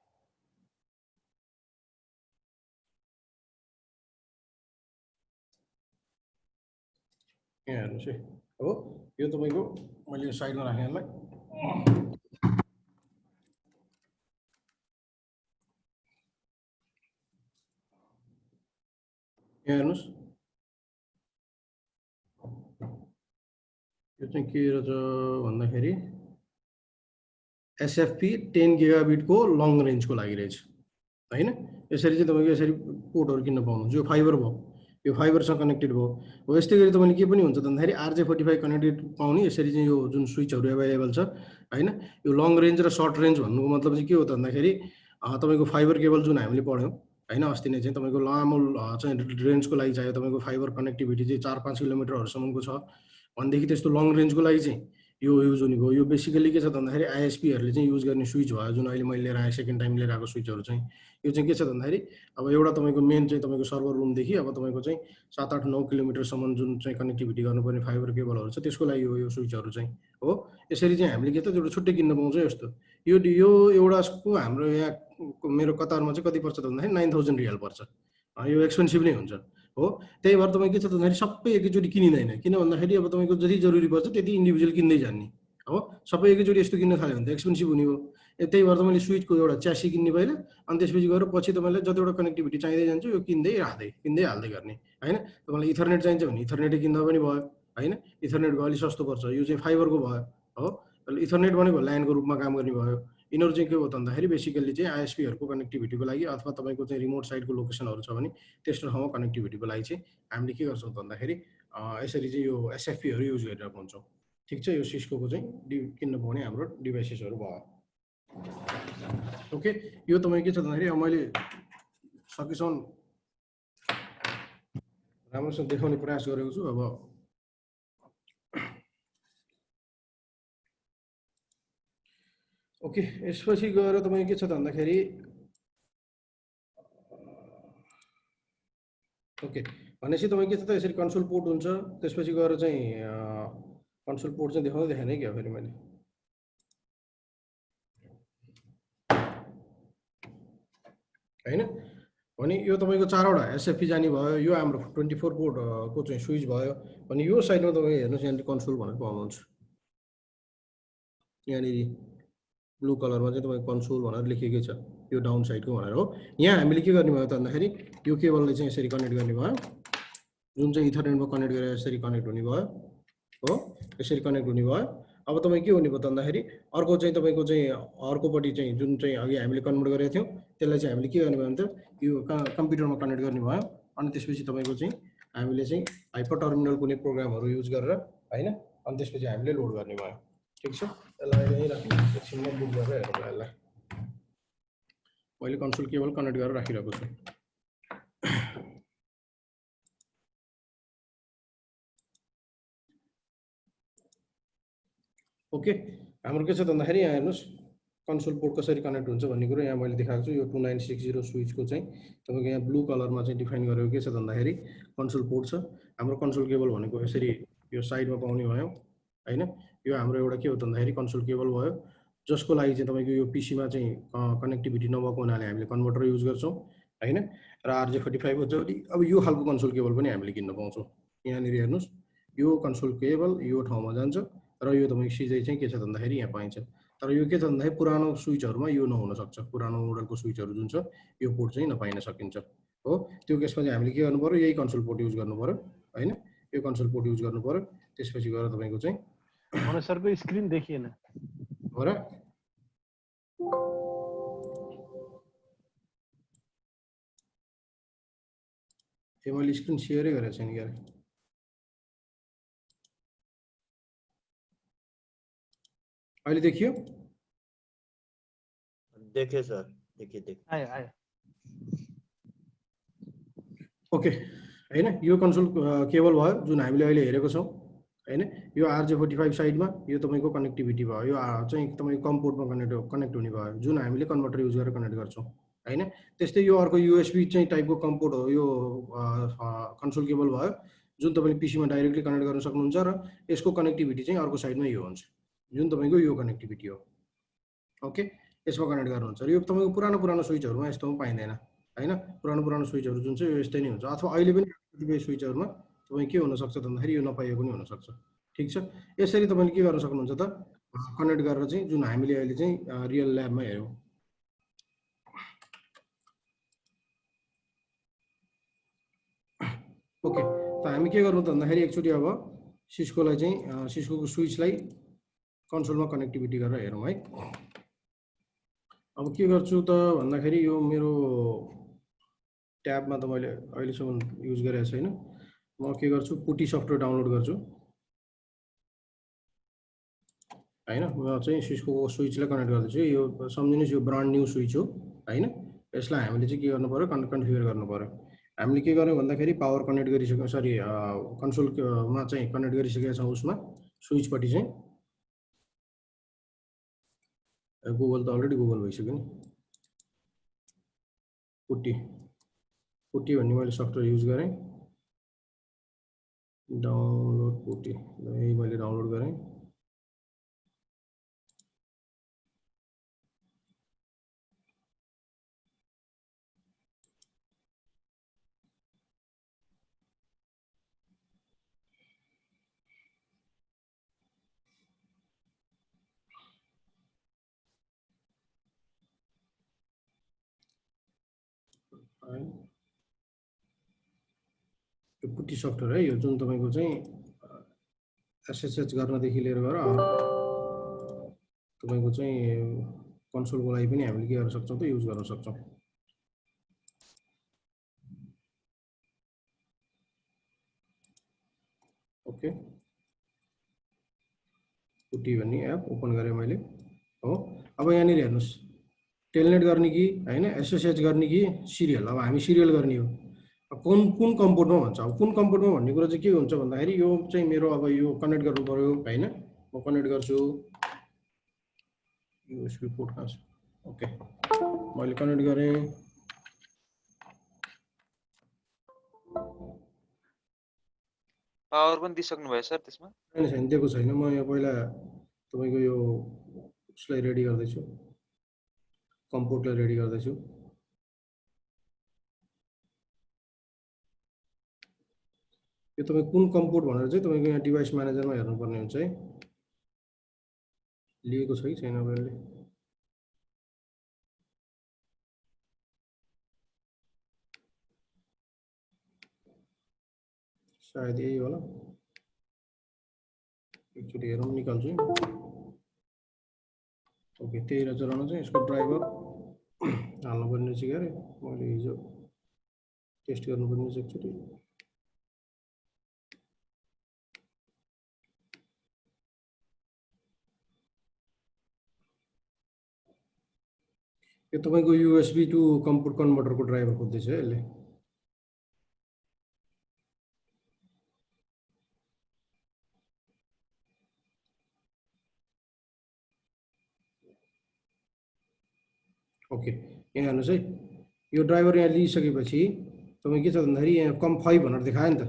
यहाँ हेर्नुहोस् है, हो यो तपाईँको मैले यो साइडमा राखेँ यसलाई। यहाँ हेर्नुहोस्, यो चाहिँ के रहेछ भन्दाखेरि एसएफपी 10 गिगाबिटको लङ रेन्जको लागि रहेछ हैन। यसरी चाहिँ तपाईँको यसरी पोर्टहरू किन्न पाउनुहुन्छ। यो फाइबर भयो, यो फाइबरसँग कनेक्टेड भयो हो। यस्तै गरी तपाईँले के पनि हुन्छ भन्दाखेरि RJ45 कनेक्टेड पाउने यसरी चाहिँ यो जुन स्विचहरू एभाइलेबल छ हैन। यो लङ रेन्ज र सर्ट रेन्ज भन्नुको मतलब चाहिँ के हो त भन्दाखेरि तपाईँको फाइबर केबल जुन हामीले पढ्यौँ हैन अस्ति नै, चाहिँ तपाईँको लामो चाहिँ रेन्जको लागि चाहियो, तपाईँको फाइबर कनेक्टिभिटी चाहिँ 4-5 किलोमिटरहरूसम्मको छ भनेदेखि त्यस्तो लङ रेन्जको लागि चाहिँ यो युज हुने भयो। यो बेसिकली के छ भन्दाखेरि आइएसपीहरूले चाहिँ युज गर्ने स्विच भयो, जुन अहिले मैले लिएर आएँ सेकेन्ड टाइम लिएर आएको स्विचहरू चाहिँ। यो चाहिँ के छ भन्दाखेरि अब एउटा तपाईँको मेन चाहिँ तपाईँको सर्भर रुमदेखि अब तपाईँको चाहिँ 7-8-9 किलोमिटरसम्म जुन चाहिँ कनेक्टिभिटी गर्नुपर्ने फाइबर केबलहरू छ त्यसको लागि यो स्विचहरू चाहिँ हो। यसरी चाहिँ हामीले के त एउटा छुट्टै किन्न पाउँछ यस्तो। यो एउटाको हाम्रो यहाँ मेरो कतारमा चाहिँ कति पर्छ त भन्दाखेरि 9000 रियाल पर्छ। यो एक्सपेन्सिभ नै हुन्छ हो। त्यही भएर तपाईँ के छ भन्दाखेरि सबै एकैचोटि किनिँदैन, किन भन्दाखेरि अब तपाईँको जति जरुरी पर्छ त्यति इन्डिभिजुअल किन्दै जाने हो। सबै एकैचोटि यस्तो किन्न थाल्यो भने त एक्सपेन्सिभ हुने हो। त्यही भएर मैले स्विचको एउटा च्यासी किन्ने पहिला, अनि त्यसपछि गएर पछि तपाईँलाई जतिवटा कनेक्टिभिटी चाहिँदै जान्छ यो किन्दै हाल्दै गर्ने हैन। तपाईँलाई इथरनेट चाहिन्छ भने इथरनेटै किन्दा पनि भयो हैन। इथरनेटको अलिक सस्तो पर्छ, यो चाहिँ फाइबरको भयो हो। इथरनेट भनेको ल्यान्डको रूपमा काम गर्ने भयो। यिनीहरू चाहिँ के हो त भन्दाखेरि बेसिकली चाहिँ आइएसपीहरूको कनेक्टिभिटीको लागि अथवा तपाईँको चाहिँ रिमोट साइडको लोकेसनहरू छ भने त्यस्तो ठाउँमा कनेक्टिभिटीको लागि चाहिँ हामीले के गर्छौँ भन्दाखेरि यसरी चाहिँ यो एसएफपीहरू युज गरिरहेको हुन्छौँ। ठिक छ, यो सिस्कोको चाहिँ किन्न पाउने हाम्रो डिभाइसेसहरू भयो। ओके, यो तपाईँ के छ भन्दाखेरि अब मैले सकेसम्म राम्रोसँग देखाउने प्रयास गरेको छु। अब ओके, यसपछि गएर तपाईँ के छ त भन्दाखेरि ओके भनेपछि तपाईँ के छ त यसरी कन्सोल पोर्ट हुन्छ। त्यसपछि गएर चाहिँ कन्सोल पोर्ट चाहिँ देखाउँदै देखाएन है क्या फेरि मैले। हैन भने यो तपाईँको 4वटा एसएफपी जाने भयो। यो हाम्रो 24 पोर्टको चाहिँ स्विच भयो। अनि यो साइडमा तपाईँ हेर्नुहोस् यहाँनिर कन्सोल भनेर पाउनुहुन्छ। यहाँनिर ब्लू कलरमा चाहिँ तपाईँको कन्सोल भनेर लेखिएकै छ यो डाउन साइडको भनेर हो। यहाँ हामीले के गर्ने भयो त भन्दाखेरि यो केबललाई चाहिँ यसरी कनेक्ट गर्ने भयो, जुन चाहिँ इथरनेटमा कनेक्ट गरेर यसरी कनेक्ट हुने भयो हो, यसरी कनेक्ट हुने भयो। अब तपाईँ के हुने भयो त भन्दाखेरि अर्को चाहिँ तपाईँको चाहिँ अर्कोपट्टि चाहिँ जुन चाहिँ अघि हामीले कन्भर्ट गरेको थियौँ त्यसलाई चाहिँ हामीले के गर्ने भयो भने त यो कम्प्युटरमा कनेक्ट गर्ने भयो। अनि त्यसपछि तपाईँको चाहिँ हामीले चाहिँ हाइपर टर्मिनल कुनै प्रोग्रामहरू युज गरेर होइन, अनि त्यसपछि हामीले लोड गर्ने भयो। ठिक छ, यसलाई यहीँ राख्नु, एकछिनमा बुक गरेर हेरौँ यसलाई। मैले कन्सोल केबल कनेक्ट गरेर राखिरहेको छु। ओके, हाम्रो के छ त भन्दाखेरि यहाँ हेर्नुहोस् कन्सोल पोर्ट कसरी कनेक्ट हुन्छ भन्ने कुरो यहाँ मैले देखाएको छु। यो 2960 स्विचको चाहिँ तपाईँको यहाँ ब्लू कलरमा चाहिँ डिफाइन गरेको के छ त भन्दाखेरि कन्सोल पोर्ट छ। हाम्रो कन्सोल केबल भनेको यसरी यो साइडमा पाउने भयो होइन। यो हाम्रो एउटा के हो त भन्दाखेरि कन्सोल केबल भयो, जसको लागि चाहिँ तपाईँको यो पिसीमा चाहिँ कनेक्टिभिटी नभएको हुनाले हामीले कन्भर्टर युज गर्छौँ होइन। र RJ45 हुन्छ भने अब यो खालको कन्सोल केबल पनि हामीले किन्न पाउँछौँ। यहाँनिर हेर्नुहोस् यो कन्सोल केबल यो ठाउँमा जान्छ र यो तपाईँको सिधै चाहिँ के छ भन्दाखेरि यहाँ पाइन्छ। तर यो के छ भन्दाखेरि पुरानो स्विचहरूमा यो नहुन सक्छ, पुरानो मोडलको स्विचहरू जुन छ यो पोर्ट चाहिँ नपाइन सकिन्छ हो। त्यो केसमा चाहिँ हामीले के गर्नु पर्यो, यही कन्सोल पोर्ट युज गर्नु पर्यो होइन। यो कन्सोल पोर्ट युज गर्नु पर्यो, त्यसपछि गएर तपाईँको चाहिँ सरको स्क्रिन देखिएन हो र। ए मैले स्क्रिन सेयरै गरेको छैन क्या, अहिले देखियो? देखे सर, देखिए आयो आयो। ओके होइन, यो कन्सोल केबल भयो जुन हामीले अहिले हेरेको छौँ होइन। यो RJ45 साइडमा यो तपाईँको कनेक्टिभिटी भयो, यो चाहिँ तपाईँको कम पोर्टमा कनेक्ट हुने भयो जुन हामीले कन्भर्टर युज गरेर कनेक्ट गर्छौँ होइन। त्यस्तै यो अर्को USB चाहिँ टाइपको कम्पोर्ट हो, यो कन्सोल केबल भयो जुन तपाईँले पिसीमा डाइरेक्टली कनेक्ट गर्न सक्नुहुन्छ र यसको कनेक्टिभिटी चाहिँ अर्को साइडमा यो हुन्छ जुन तपाईँको यो कनेक्टिभिटी हो। ओके, यसमा कनेक्ट गर्नुहुन्छ र यो तपाईँको पुरानो स्विचहरूमा यस्तोमा पाइँदैन होइन। पुरानो स्विचहरू जुन चाहिँ यो यस्तै नै हुन्छ, अथवा अहिले पनि कतिपय स्विचहरूमा तपाईँ के हुनसक्छ भन्दाखेरि यो नपाइएको पनि हुनसक्छ। ठिक छ, यसरी तपाईँले के गर्न सक्नुहुन्छ त कनेक्ट गरेर चाहिँ जुन हामीले अहिले चाहिँ रियल ल्याबमा हेऱ्यौँ। ओके, त हामी के गर्नु त भन्दाखेरि एकचोटि अब सिस्कोलाई चाहिँ सिस्कोको स्विचलाई कन्सोलमा कनेक्टिभिटी गरेर हेरौँ है। अब के गर्छु त भन्दाखेरि यो मेरो ट्याबमा त मैले अहिलेसम्म युज गरेको छैन। म के गर्छु, पुटी सफ्टवेयर डाउनलोड गर्छु होइन। म चाहिँ सिस्कोको स्विचलाई कनेक्ट गर्दैछु। यो सम्झिनुहोस् यो ब्रान्ड न्यू स्विच हो होइन। यसलाई हामीले चाहिँ के गर्नु पर्यो, कन्फिगर गर्नु पर्यो। हामीले के गर्यौँ भन्दाखेरि पावर कनेक्ट गरिसक्यौँ, सरी कन्सोलमा चाहिँ कनेक्ट गरिसकेका छौँ। उसमा स्विचपट्टि चाहिँ गुगल त अलरेडी गुगल भइसक्यो नि। पुटी भन्ने मैले सफ्टवेयर युज गरेँ, डाउनलोड पुटी, यही मैले डाउनलोड गरेँ। यो पुटी सफ्टवेयर है, यो जुन तपाईँको चाहिँ SSH गर्नदेखि लिएर गएर तपाईँको चाहिँ कन्सोलको लागि पनि हामीले के गर्न सक्छौँ त युज गर्न सक्छौँ। ओके, पुटी भन्ने एप ओपन गरेँ मैले हो। अब यहाँनिर हेर्नुहोस्, टेलनेट गर्ने कि होइन, SSH गर्ने कि सिरियल। अब हामी सिरियल गर्ने हो। कुन कम्पोर्टमा भन्छ, अब कुन कम्पोर्टमा भन्ने कुरा चाहिँ के हुन्छ भन्दाखेरि यो चाहिँ मेरो अब यो कनेक्ट गर्नु पर्यो होइन। म कनेक्ट गर्छु, USB पोर्ट कहाँ छ? ओके, मैले कनेक्ट गरेँ। पावर पनि दिइसक्नु भयो सर त्यसमा? छैन दिएको छैन। म यहाँ पहिला तपाईँको यो उसलाई रेडी गर्दैछु, कम्पोर्टलाई रेडी गर्दैछु। यो तपाईँ कुन कम्पोर्ट भनेर चाहिँ तपाईँको यहाँ डिभाइस म्यानेजरमा हेर्नुपर्ने हुन्छ है। लिएको छ कि छैन मैले? सायद यही होला एकचोटि हेरौँ निकाल्छु ओके 13 चलाउन चाहिँ यसको ड्राइभर हाल्नुपर्ने रहेछ क्या अरे मैले हिजो टेस्ट गर्नुपर्ने रहेछ एकचोटि यो तपाईँको युएसबी टु कम्प्युट कन्भर्टरको ड्राइभर खोज्दैछ है यसले ओके यहाँ हेर्नुहोस् है यो ड्राइभर यहाँ लिइसकेपछि तपाईँ के छ भन्दाखेरि यहाँ कम5 भनेर देखायो नि त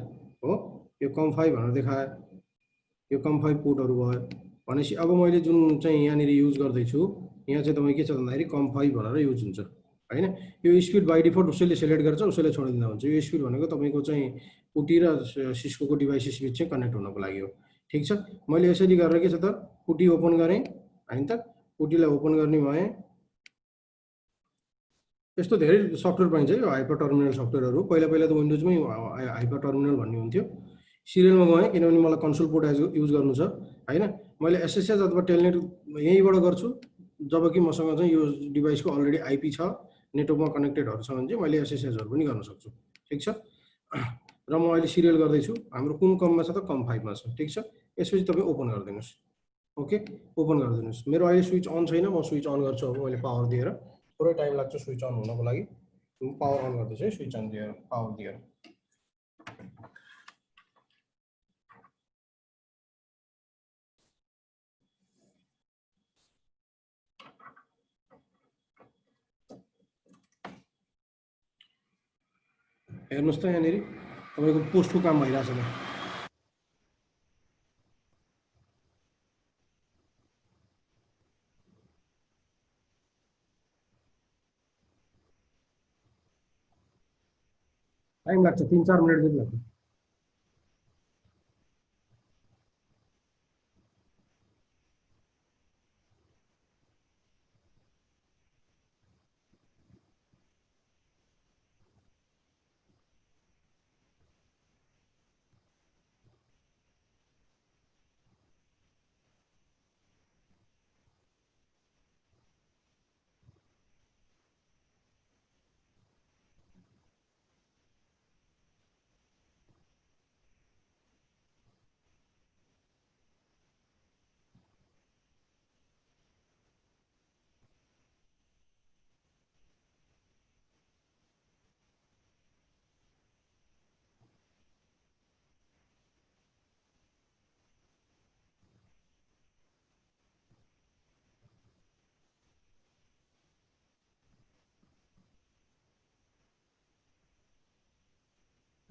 हो यो कम5 भनेर देखायो यो कम5 पोर्टहरू भयो भनेपछि अब मैले जुन चाहिँ यहाँनिर युज गर्दैछु यहाँ चाहिँ तपाईँ के छ भन्दाखेरि कम5 भनेर युज हुन्छ होइन यो स्पिड बाई डिफल्ट उसैले सेलेक्ट गर्छ उसैले छोडिदिँदा हुन्छ यो स्पिड भनेको तपाईँको चाहिँ पुटी र सिस्कोको डिभाइसेस बिच चाहिँ कनेक्ट हुनको लागि हो ठिक छ मैले यसरी गरेर के छ त पुटी ओपन गरेँ होइन त पुटीलाई ओपन गर्ने भएँ यस्तो धेरै सफ्टवेयर पाइन्छ यो हाइपर टर्मिनल सफ्टवेयरहरू पहिला पहिला त विन्डोजमै हाइपर टर्मिनल भन्ने हुन्थ्यो सिरियलमा गएँ किनभने मलाई कन्सोल पोर्ट युज गर्नु छ होइन मैले एसएसएच अथवा टेलनेट यहीँबाट गर्छु जबकि मसँग चाहिँ यो डिभाइसको अलरेडी आइपी छ नेटवर्कमा कनेक्टेडहरू छ भने चाहिँ मैले एसएसएचहरू पनि गर्न सक्छु ठिक छ र म अहिले सिरियल गर्दैछु हाम्रो कुन कममा छ त कम5मा छ ठिक छ यसपछि तपाईँ ओपन गरिदिनुहोस् ओके ओपन गरिदिनुहोस् मेरो अहिले स्विच अन छैन म स्विच अन गर्छु अब मैले पावर दिएर थोरै टाइम लाग्छ स्विच अन हुनको लागि पावर अन गर्दैछु है स्विच अन दिएर पावर दिएर हेर्नुहोस् त यहाँनिर तपाईँको पोस्टको काम भइरहेछ त टाइम लाग्छ 3-4 मिनट जति लाग्छ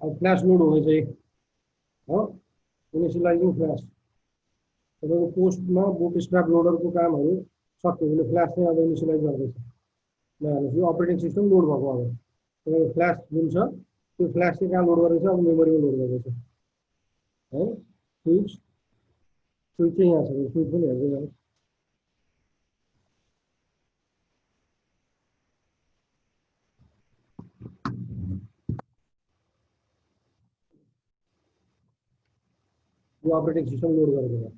अब फ्ल्यास लोड हुने चाहिँ हो इनिसियलाइजिङ फ्ल्यास तपाईँको पोस्टमा बुट स्ट्र्याप लोडरको कामहरू सक्यो भने फ्ल्यास चाहिँ अब इनिसियलाइज गर्दैछ ल हेर्नुहोस् यो अपरेटिङ सिस्टम लोड भएको अब तपाईँको फ्ल्यास जुन छ त्यो फ्ल्यास चाहिँ कहाँ लोड गर्दैछ अब मेमोरीमा लोड गर्दैछ है स्विच स्विच चाहिँ यहाँ छ स्विच पनि हेर्दै जानुहोस् यो अपरेटिङ सिस्टम लोड गरेको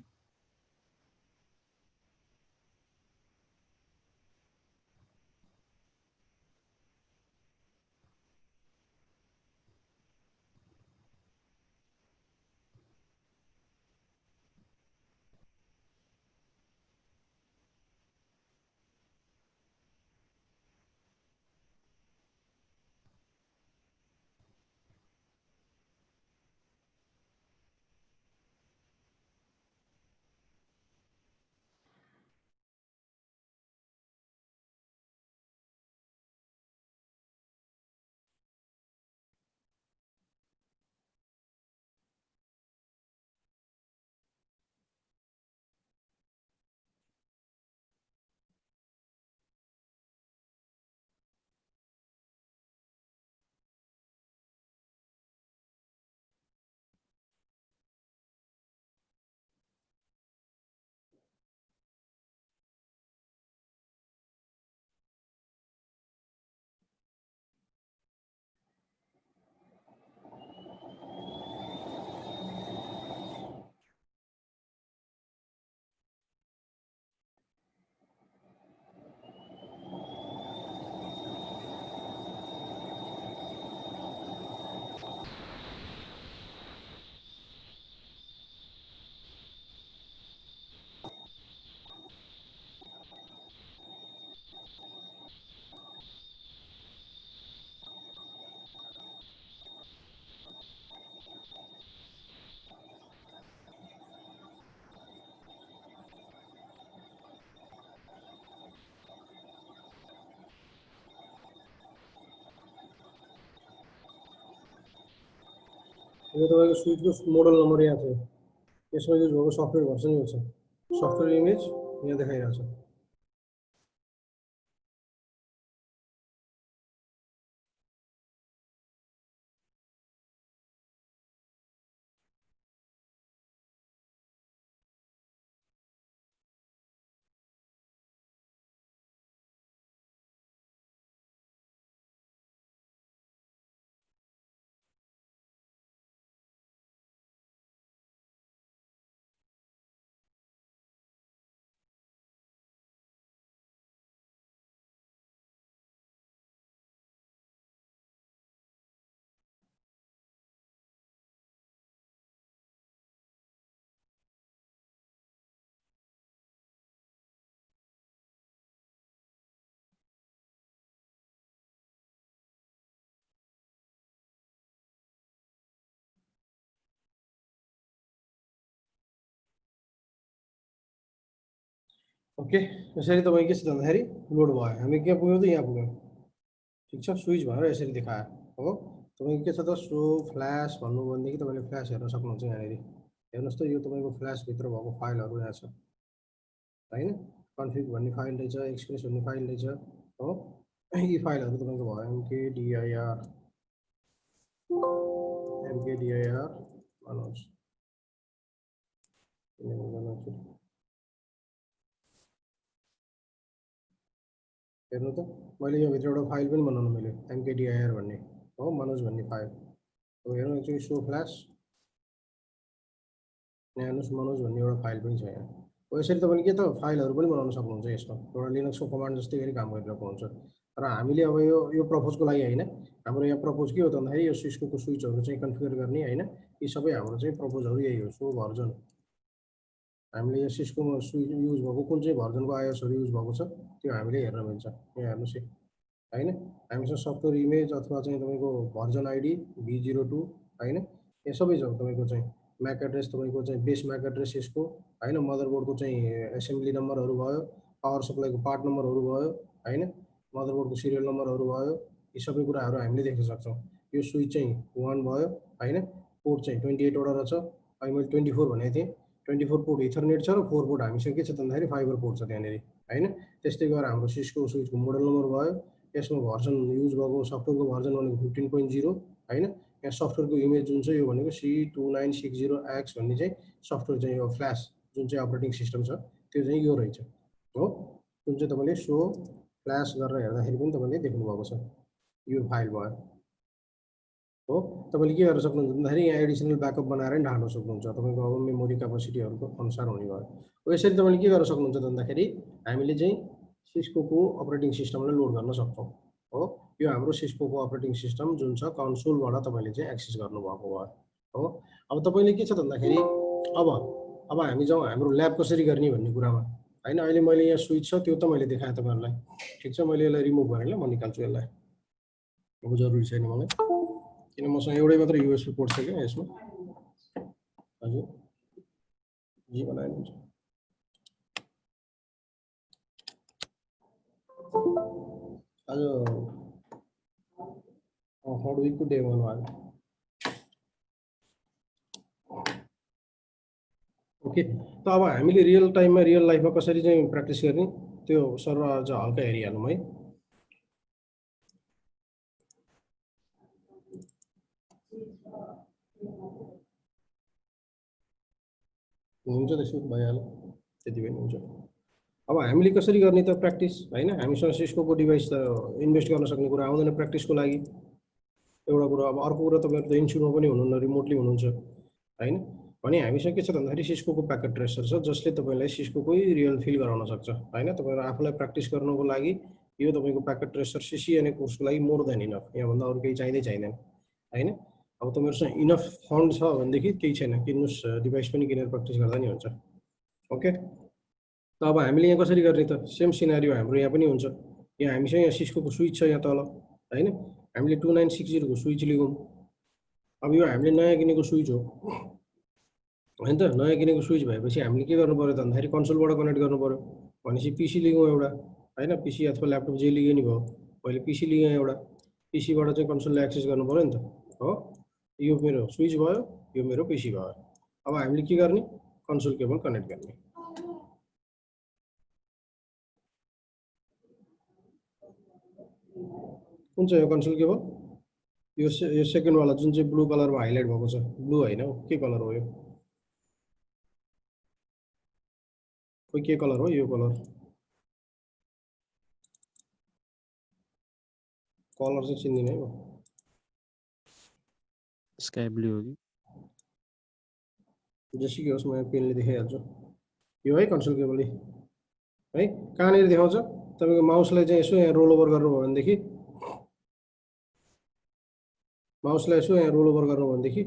यो तपाईँको स्विचको मोडल नम्बर यहाँ छ यसमा युज भएको सफ्टवेयर भर्सन यो छ सफ्टवेयर इमेज यहाँ देखाइरहेको छ ओके यसरी तपाईँ के छ भन्दाखेरि लोड भयो हामी के पुग्यौँ त यहाँ पुग्यौँ ठिक छ स्विच भएर यसरी देखायो हो तपाईँको के छ त सो फ्ल्यास भन्नु भनेदेखि तपाईँले फ्ल्यास हेर्न सक्नुहुन्छ यहाँनिर हेर्नुहोस् त यो तपाईँको फ्ल्यासभित्र भएको फाइलहरू यहाँ छ होइन कन्फिग भन्ने फाइल रहेछ एक्सप्रेस भन्ने फाइल रहेछ हो यी फाइलहरू तपाईँको भयो एमकेडिआइआर भन्नुहोस् हेर्नु त मैले यो भित्र एउटा फाइल पनि बनाउनु मिल्यो एमकेडिआइआर भन्ने हो मनोज भन्ने फाइल अब हेर्नु एकचोटि सो फ्ल्यास यहाँ हेर्नुहोस् मनोज भन्ने एउटा फाइल पनि छ यहाँ हो यसरी तपाईँले के त फाइलहरू पनि बनाउन सक्नुहुन्छ यसमा एउटा लिनक्सको कमान्ड जस्तै गरी काम गरिरहेको हुन्छ र हामीले अब यो प्रपोजको लागि होइन हाम्रो यहाँ प्रपोज के हो त भन्दाखेरि यो सिस्कोको स्विचहरू चाहिँ कन्फिगर गर्ने होइन यी सबै हाम्रो चाहिँ प्रपोजहरू यही हो सो भर्जन हामीले यो सिस्कोमा युज भएको कुन चाहिँ भर्जनको आइओसहरू युज भएको छ त्यो हामीले हेर्न मिल्छ यहाँ हेर्नुहोस् होइन हामीसँग सफ्टवेयर इमेज अथवा चाहिँ तपाईँको भर्जन आइडी V02 होइन यो सबै छ तपाईँको चाहिँ म्याक एड्रेस तपाईँको चाहिँ बेस म्याक एड्रेस यसको होइन मदरबोर्डको चाहिँ एसेम्ब्ली नम्बरहरू भयो पावर सप्लाईको पार्ट नम्बरहरू भयो होइन मदरबोर्डको सिरियल नम्बरहरू भयो यी सबै कुराहरू हामीले देख्न सक्छौँ यो स्विच चाहिँ 1 भयो होइन पोर्ट चाहिँ 28 वटा रहेछ अहिले मैले 24 भनेको थिएँ 24 पोर्ट इथरनेट छ र 4 पोर्ट हामीसँग के छ भन्दाखेरि फाइबर पोर्ट छ त्यहाँनिर होइन त्यस्तै गरेर हाम्रो सिस्को स्विचको मोडल नम्बर भयो यसमा भर्जन युज भएको सफ्टवेयरको भर्जन भनेको 15.0 होइन यहाँ सफ्टवेयरको इमेज जुन छ यो भनेको C2960X भन्ने चाहिँ सफ्टवेयर चाहिँ यो फ्ल्यास जुन चाहिँ अपरेटिङ सिस्टम छ त्यो चाहिँ यो रहेछ हो जुन चाहिँ तपाईँले सो फ्ल्यास गरेर हेर्दाखेरि पनि तपाईँले देख्नुभएको छ यो फाइल भयो हो तपाईँले के गर्न सक्नुहुन्छ भन्दाखेरि यहाँ एडिसनल ब्याकअप बनाएर नि राख्न सक्नुहुन्छ तपाईँको अब मेमोरी क्यापेसिटीहरूको अनुसार हुने भयो हो यसरी तपाईँले के गर्न सक्नुहुन्छ भन्दाखेरि हामीले चाहिँ सिस्कोको अपरेटिङ सिस्टमलाई लोड गर्न सक्छौँ हो यो हाम्रो सिस्कोको अपरेटिङ सिस्टम जुन छ कन्सोलबाट तपाईँले चाहिँ एक्सेस गर्नुभएको भयो हो अब तपाईँले के छ भन्दाखेरि अब हामी जाउँ हाम्रो ल्याब कसरी गर्ने भन्ने कुरामा होइन अहिले मैले यहाँ स्विच छ त्यो त मैले देखाएँ तपाईँहरूलाई ठिक छ मैले यसलाई रिमुभ गरेँ ल म निकाल्छु यसलाई अब जरुरी छैन मलाई किन मसँग एउटै मात्र युएसबी पोर्ट छ क्या यसमा हजुर जी बनाइदिन्छ आज थर्ड विकको डे गर्नु आज ओके त अब हामीले रियल टाइममा रियल लाइफमा कसरी चाहिँ प्र्याक्टिस गर्ने त्यो सर्वर चाहिँ हल्का हेरिहालौँ है हुन्छ त्यसो भइहाल्यो त्यति पनि हुन्छ अब हामीले कसरी गर्ने त प्र्याक्टिस होइन हामीसँग सिस्कोको डिभाइस त इन्भेस्ट गर्न सक्ने कुरा आउँदैन प्र्याक्टिसको लागि एउटा कुरा अब अर्को कुरा तपाईँहरू त इन्स्युरमा पनि हुनुहुन्न रिमोटली हुनुहुन्छ होइन भने हामीसँग के छ भन्दाखेरि सिस्कोको प्याकेट ट्रेसर छ जसले तपाईँलाई सिस्कोकै रियल फिल गराउन सक्छ होइन तपाईँहरू आफूलाई प्र्याक्टिस गर्नुको लागि यो तपाईँको प्याकेट ट्रेसर सिसिएनए कोर्सको लागि मोर देन इनफ यहाँभन्दा अरू केही चाहिँदैन होइन अब तपाईँहरूसँग इनफ फन्ड छ भनेदेखि केही छैन किन्नुहोस् डिभाइस पनि किनेर प्र्याक्टिस गर्दा नि हुन्छ ओके त अब हामीले यहाँ कसरी गर्ने त सेम सिनारियो हाम्रो यहाँ पनि हुन्छ यहाँ हामीसँग यहाँ सिस्कोको स्विच छ यहाँ तल होइन हामीले 2960 को स्विच लिगौँ अब यो हामीले नयाँ किनेको स्विच हो होइन त नयाँ किनेको स्विच भएपछि हामीले के गर्नु पर्यो त भन्दाखेरि कन्सोलबाट कनेक्ट गर्नु पर्यो भनेपछि पिसी लिगौँ एउटा होइन पिसी अथवा ल्यापटप जे लिगे नि भयो मैले पिसी लिएँ एउटा पिसीबाट चाहिँ कन्सोललाई एक्सेस गर्नु पर्यो नि त हो यो मेरो स्विच भयो, यो मेरो पीसी भयो। अब हामीले के गर्ने, कन्सोल केबल कनेक्ट गर्ने। कुन चाहिँ हो कन्सोल केबल? यो सेकेन्ड वाला जुन चाहिँ ब्लू कलरमा हाइलाइट भएको छ, ब्लू होइन हो, के कलर हो यो? खोइ के कलर हो यो? कलर कलर चाहिँ चिन्दिनँ है म। स्काई ब्लू हो कि जेसुकै होस्, म पेनले देखाइहाल्छु। यो है कन्सोल केबल है। कहाँनिर देखाउँछ? तपाईँको माउसलाई चाहिँ यसो यहाँ रोल ओभर गर्नुभयो भनेदेखि, माउसलाई यसो यहाँ रोल ओभर गर्नुभयो भनेदेखि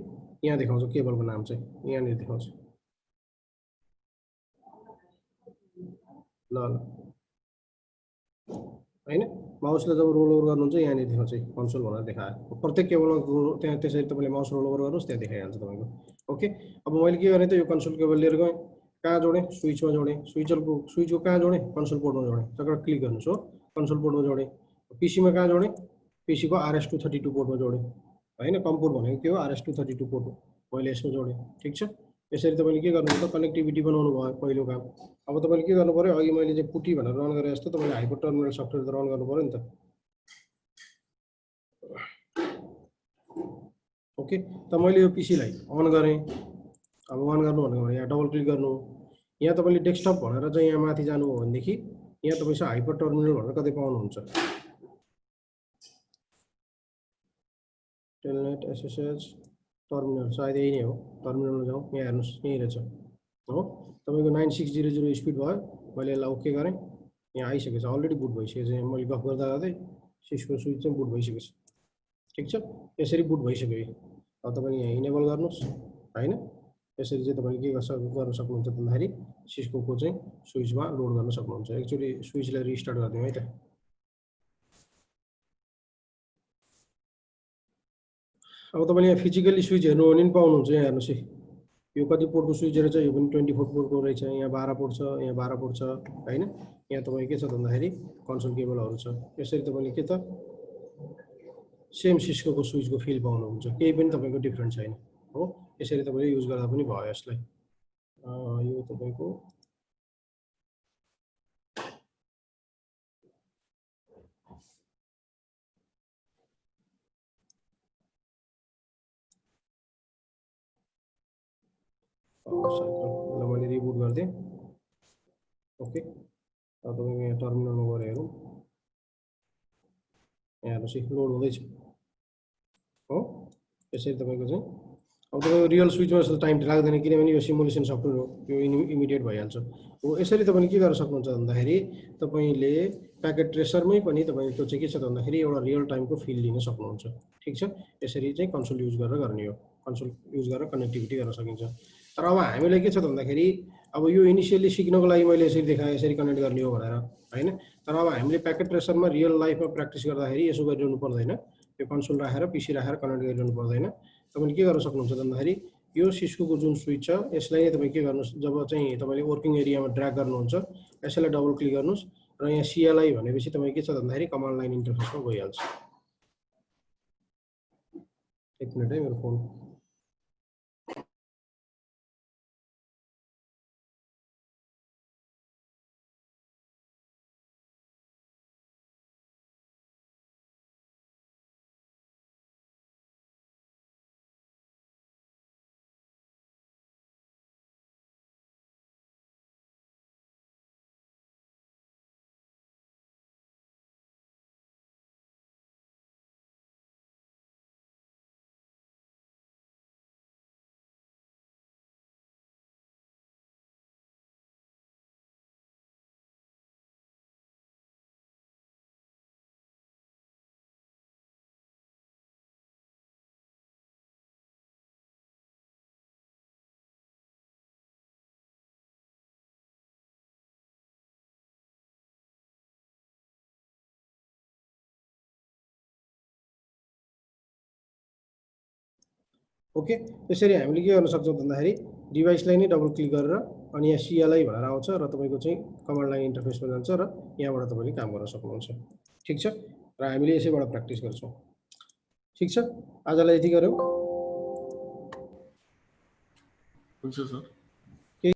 यहाँ देखाउँछ केबलको नाम चाहिँ, यहाँनिर देखाउँछ। ल ल होइन, माउसले जब रोल ओभर गर्नुहुन्छ यहाँनिर देखाउँछ कन्सोल भनेर देखायो। प्रत्येक केबलमा त्यहाँ त्यसरी तपाईँले माउस रोल ओभर गर्नुहोस्, त्यहाँ देखाइहाल्छ तपाईँको। ओके, अब मैले के गरेँ त, यो कन्सोल केबल लिएर गएँ, कहाँ जोडेँ? स्विचमा जोडेँ। स्विचको कहाँ जोडेँ? कन्सोल पोर्टमा जोडेँ। जग्गा क्लिक गर्नुहोस् हो, कन्सोल पोर्टमा जोडेँ। पीसीमा कहाँ जोडेँ? पीसीको RS-232 पोर्टमा जोडेँ होइन। कम पोर्ट भनेको त्यो RS-232 पोर्ट मैले यसमा जोडेँ। ठिक छ, यसरी तपाईँले के गर्नु त, कनेक्टिभिटी बनाउनु भयो पहिलो काम। अब तपाईँले के गर्नु पर्यो, अघि मैले चाहिँ पुटी भनेर रन गरेँ जस्तो तपाईँले हाइपर टर्मिनल सफ्टवेयर त रन गर्नु पर्यो नि त। ओके, त मैले यो पीसीलाई अन गरेँ। अब अन गर्नु भनेको यहाँ डबल क्लिक गर्नु। यहाँ तपाईँले डेस्कटप भनेर चाहिँ यहाँ माथि जानु हो भनेदेखि यहाँ तपाईँसँग हाइपर टर्मिनल भनेर कतै पाउनुहुन्छ। टेलनेट SSH टर्मिनल सायद यही नै हो। टर्मिनलमा जाउँ, यहाँ हेर्नुहोस् यहीँ रहेछ हो। तपाईँको 9600 स्पिड भयो। मैले यसलाई ओके गरेँ, यहाँ आइसकेको छ, अलरेडी बुट भइसकेको छ। यहाँ मैले गफ गर्दा गर्दै सिस्को स्विच चाहिँ बुट भइसकेको छ। ठिक छ, यसरी बुट भइसक्यो। अब तपाईँले यहाँ इनेबल गर्नुहोस् होइन। यसरी चाहिँ तपाईँले के गर्न सक्नुहुन्छ भन्दाखेरि सिस्कोको चाहिँ स्विचमा लोड गर्न सक्नुहुन्छ। एक्चुअली स्विचलाई रिस्टार्ट गरिदिउँ है त। अब तपाईँले यहाँ फिजिकली स्विच हेर्नु भने पनि पाउनुहुन्छ। यहाँ हेर्नुहोस् है, यो कति पोर्टको स्विच रहेछ, यो पनि 24 पोर्टको रहेछ। यहाँ 12 पोर्ट छ, यहाँ 12 पोर्ट छ होइन। यहाँ तपाईँ के छ भन्दाखेरि कन्सोल केबलहरू छ। यसरी तपाईँले के त सेम सिस्कोको स्विचको फिल पाउनुहुन्छ, केही पनि तपाईँको डिफ्रेन्ट छैन हो। यसरी तपाईँले युज गर्दा पनि भयो यसलाई। यो तपाईँको ल मैले रिबुट गरिदिएँ। ओके, अब तपाईँको यहाँ टर्मिनलमा गएर हेरौँ, यहाँ हेर्नुहोस् लोड हुँदैछ हो। यसरी तपाईँको चाहिँ अब तपाईँको रियल स्विचमा जस्तो टाइम लाग्दैन, किनभने यो सिमुलेसन सफ्टवेयर हो, यो इमिडिएट भइहाल्छ हो। यसरी तपाईँले के गर्न सक्नुहुन्छ भन्दाखेरि तपाईँले प्याकेट ट्रेसरमै पनि तपाईँले त्यो चाहिँ के छ भन्दाखेरि एउटा रियल टाइमको फिल लिन सक्नुहुन्छ। ठिक छ, यसरी चाहिँ कन्सोल युज गरेर गर्ने हो। कन्सोल युज गरेर कनेक्टिभिटी गर्न सकिन्छ। तर अब हामीलाई के छ भन्दाखेरि अब यो इनिसियली सिक्नको लागि मैले यसरी देखाएँ, यसरी कनेक्ट गर्ने हो भनेर होइन। तर अब हामीले प्याकेट ट्रेसरमा रियल लाइफमा प्र्याक्टिस गर्दाखेरि यसो गरिरहनु पर्दैन। यो कन्सोल राखेर पीसी राखेर कनेक्ट गरिरहनु पर्दैन। तपाईँले के गर्न सक्नुहुन्छ भन्दाखेरि यो सिस्कोको जुन स्विच छ यसलाई नै तपाईँ के गर्नुहोस्, जब चाहिँ तपाईँले वर्किङ एरियामा ड्र्याग गर्नुहुन्छ यसैलाई डबल क्लिक गर्नुहोस् र यहाँ CLI भनेपछि तपाईँ के छ भन्दाखेरि कमान्ड लाइन इन्टरफेसमा गइहाल्छ। एक मिनट है, मेरो फोन ओके। त्यसरी हामीले के गर्न सक्छौँ भन्दाखेरि डिभाइसलाई नै डबल क्लिक गरेर अनि यहाँ CLI भनेर आउँछ र तपाईँको चाहिँ कमान्ड लाइन इन्टरफेसमा जान्छ र यहाँबाट तपाईँले काम गर्न सक्नुहुन्छ। ठिक छ, र हामीले यसैबाट प्र्याक्टिस गर्छौँ। ठिक छ, आजलाई यति गरौँ। हुन्छ सर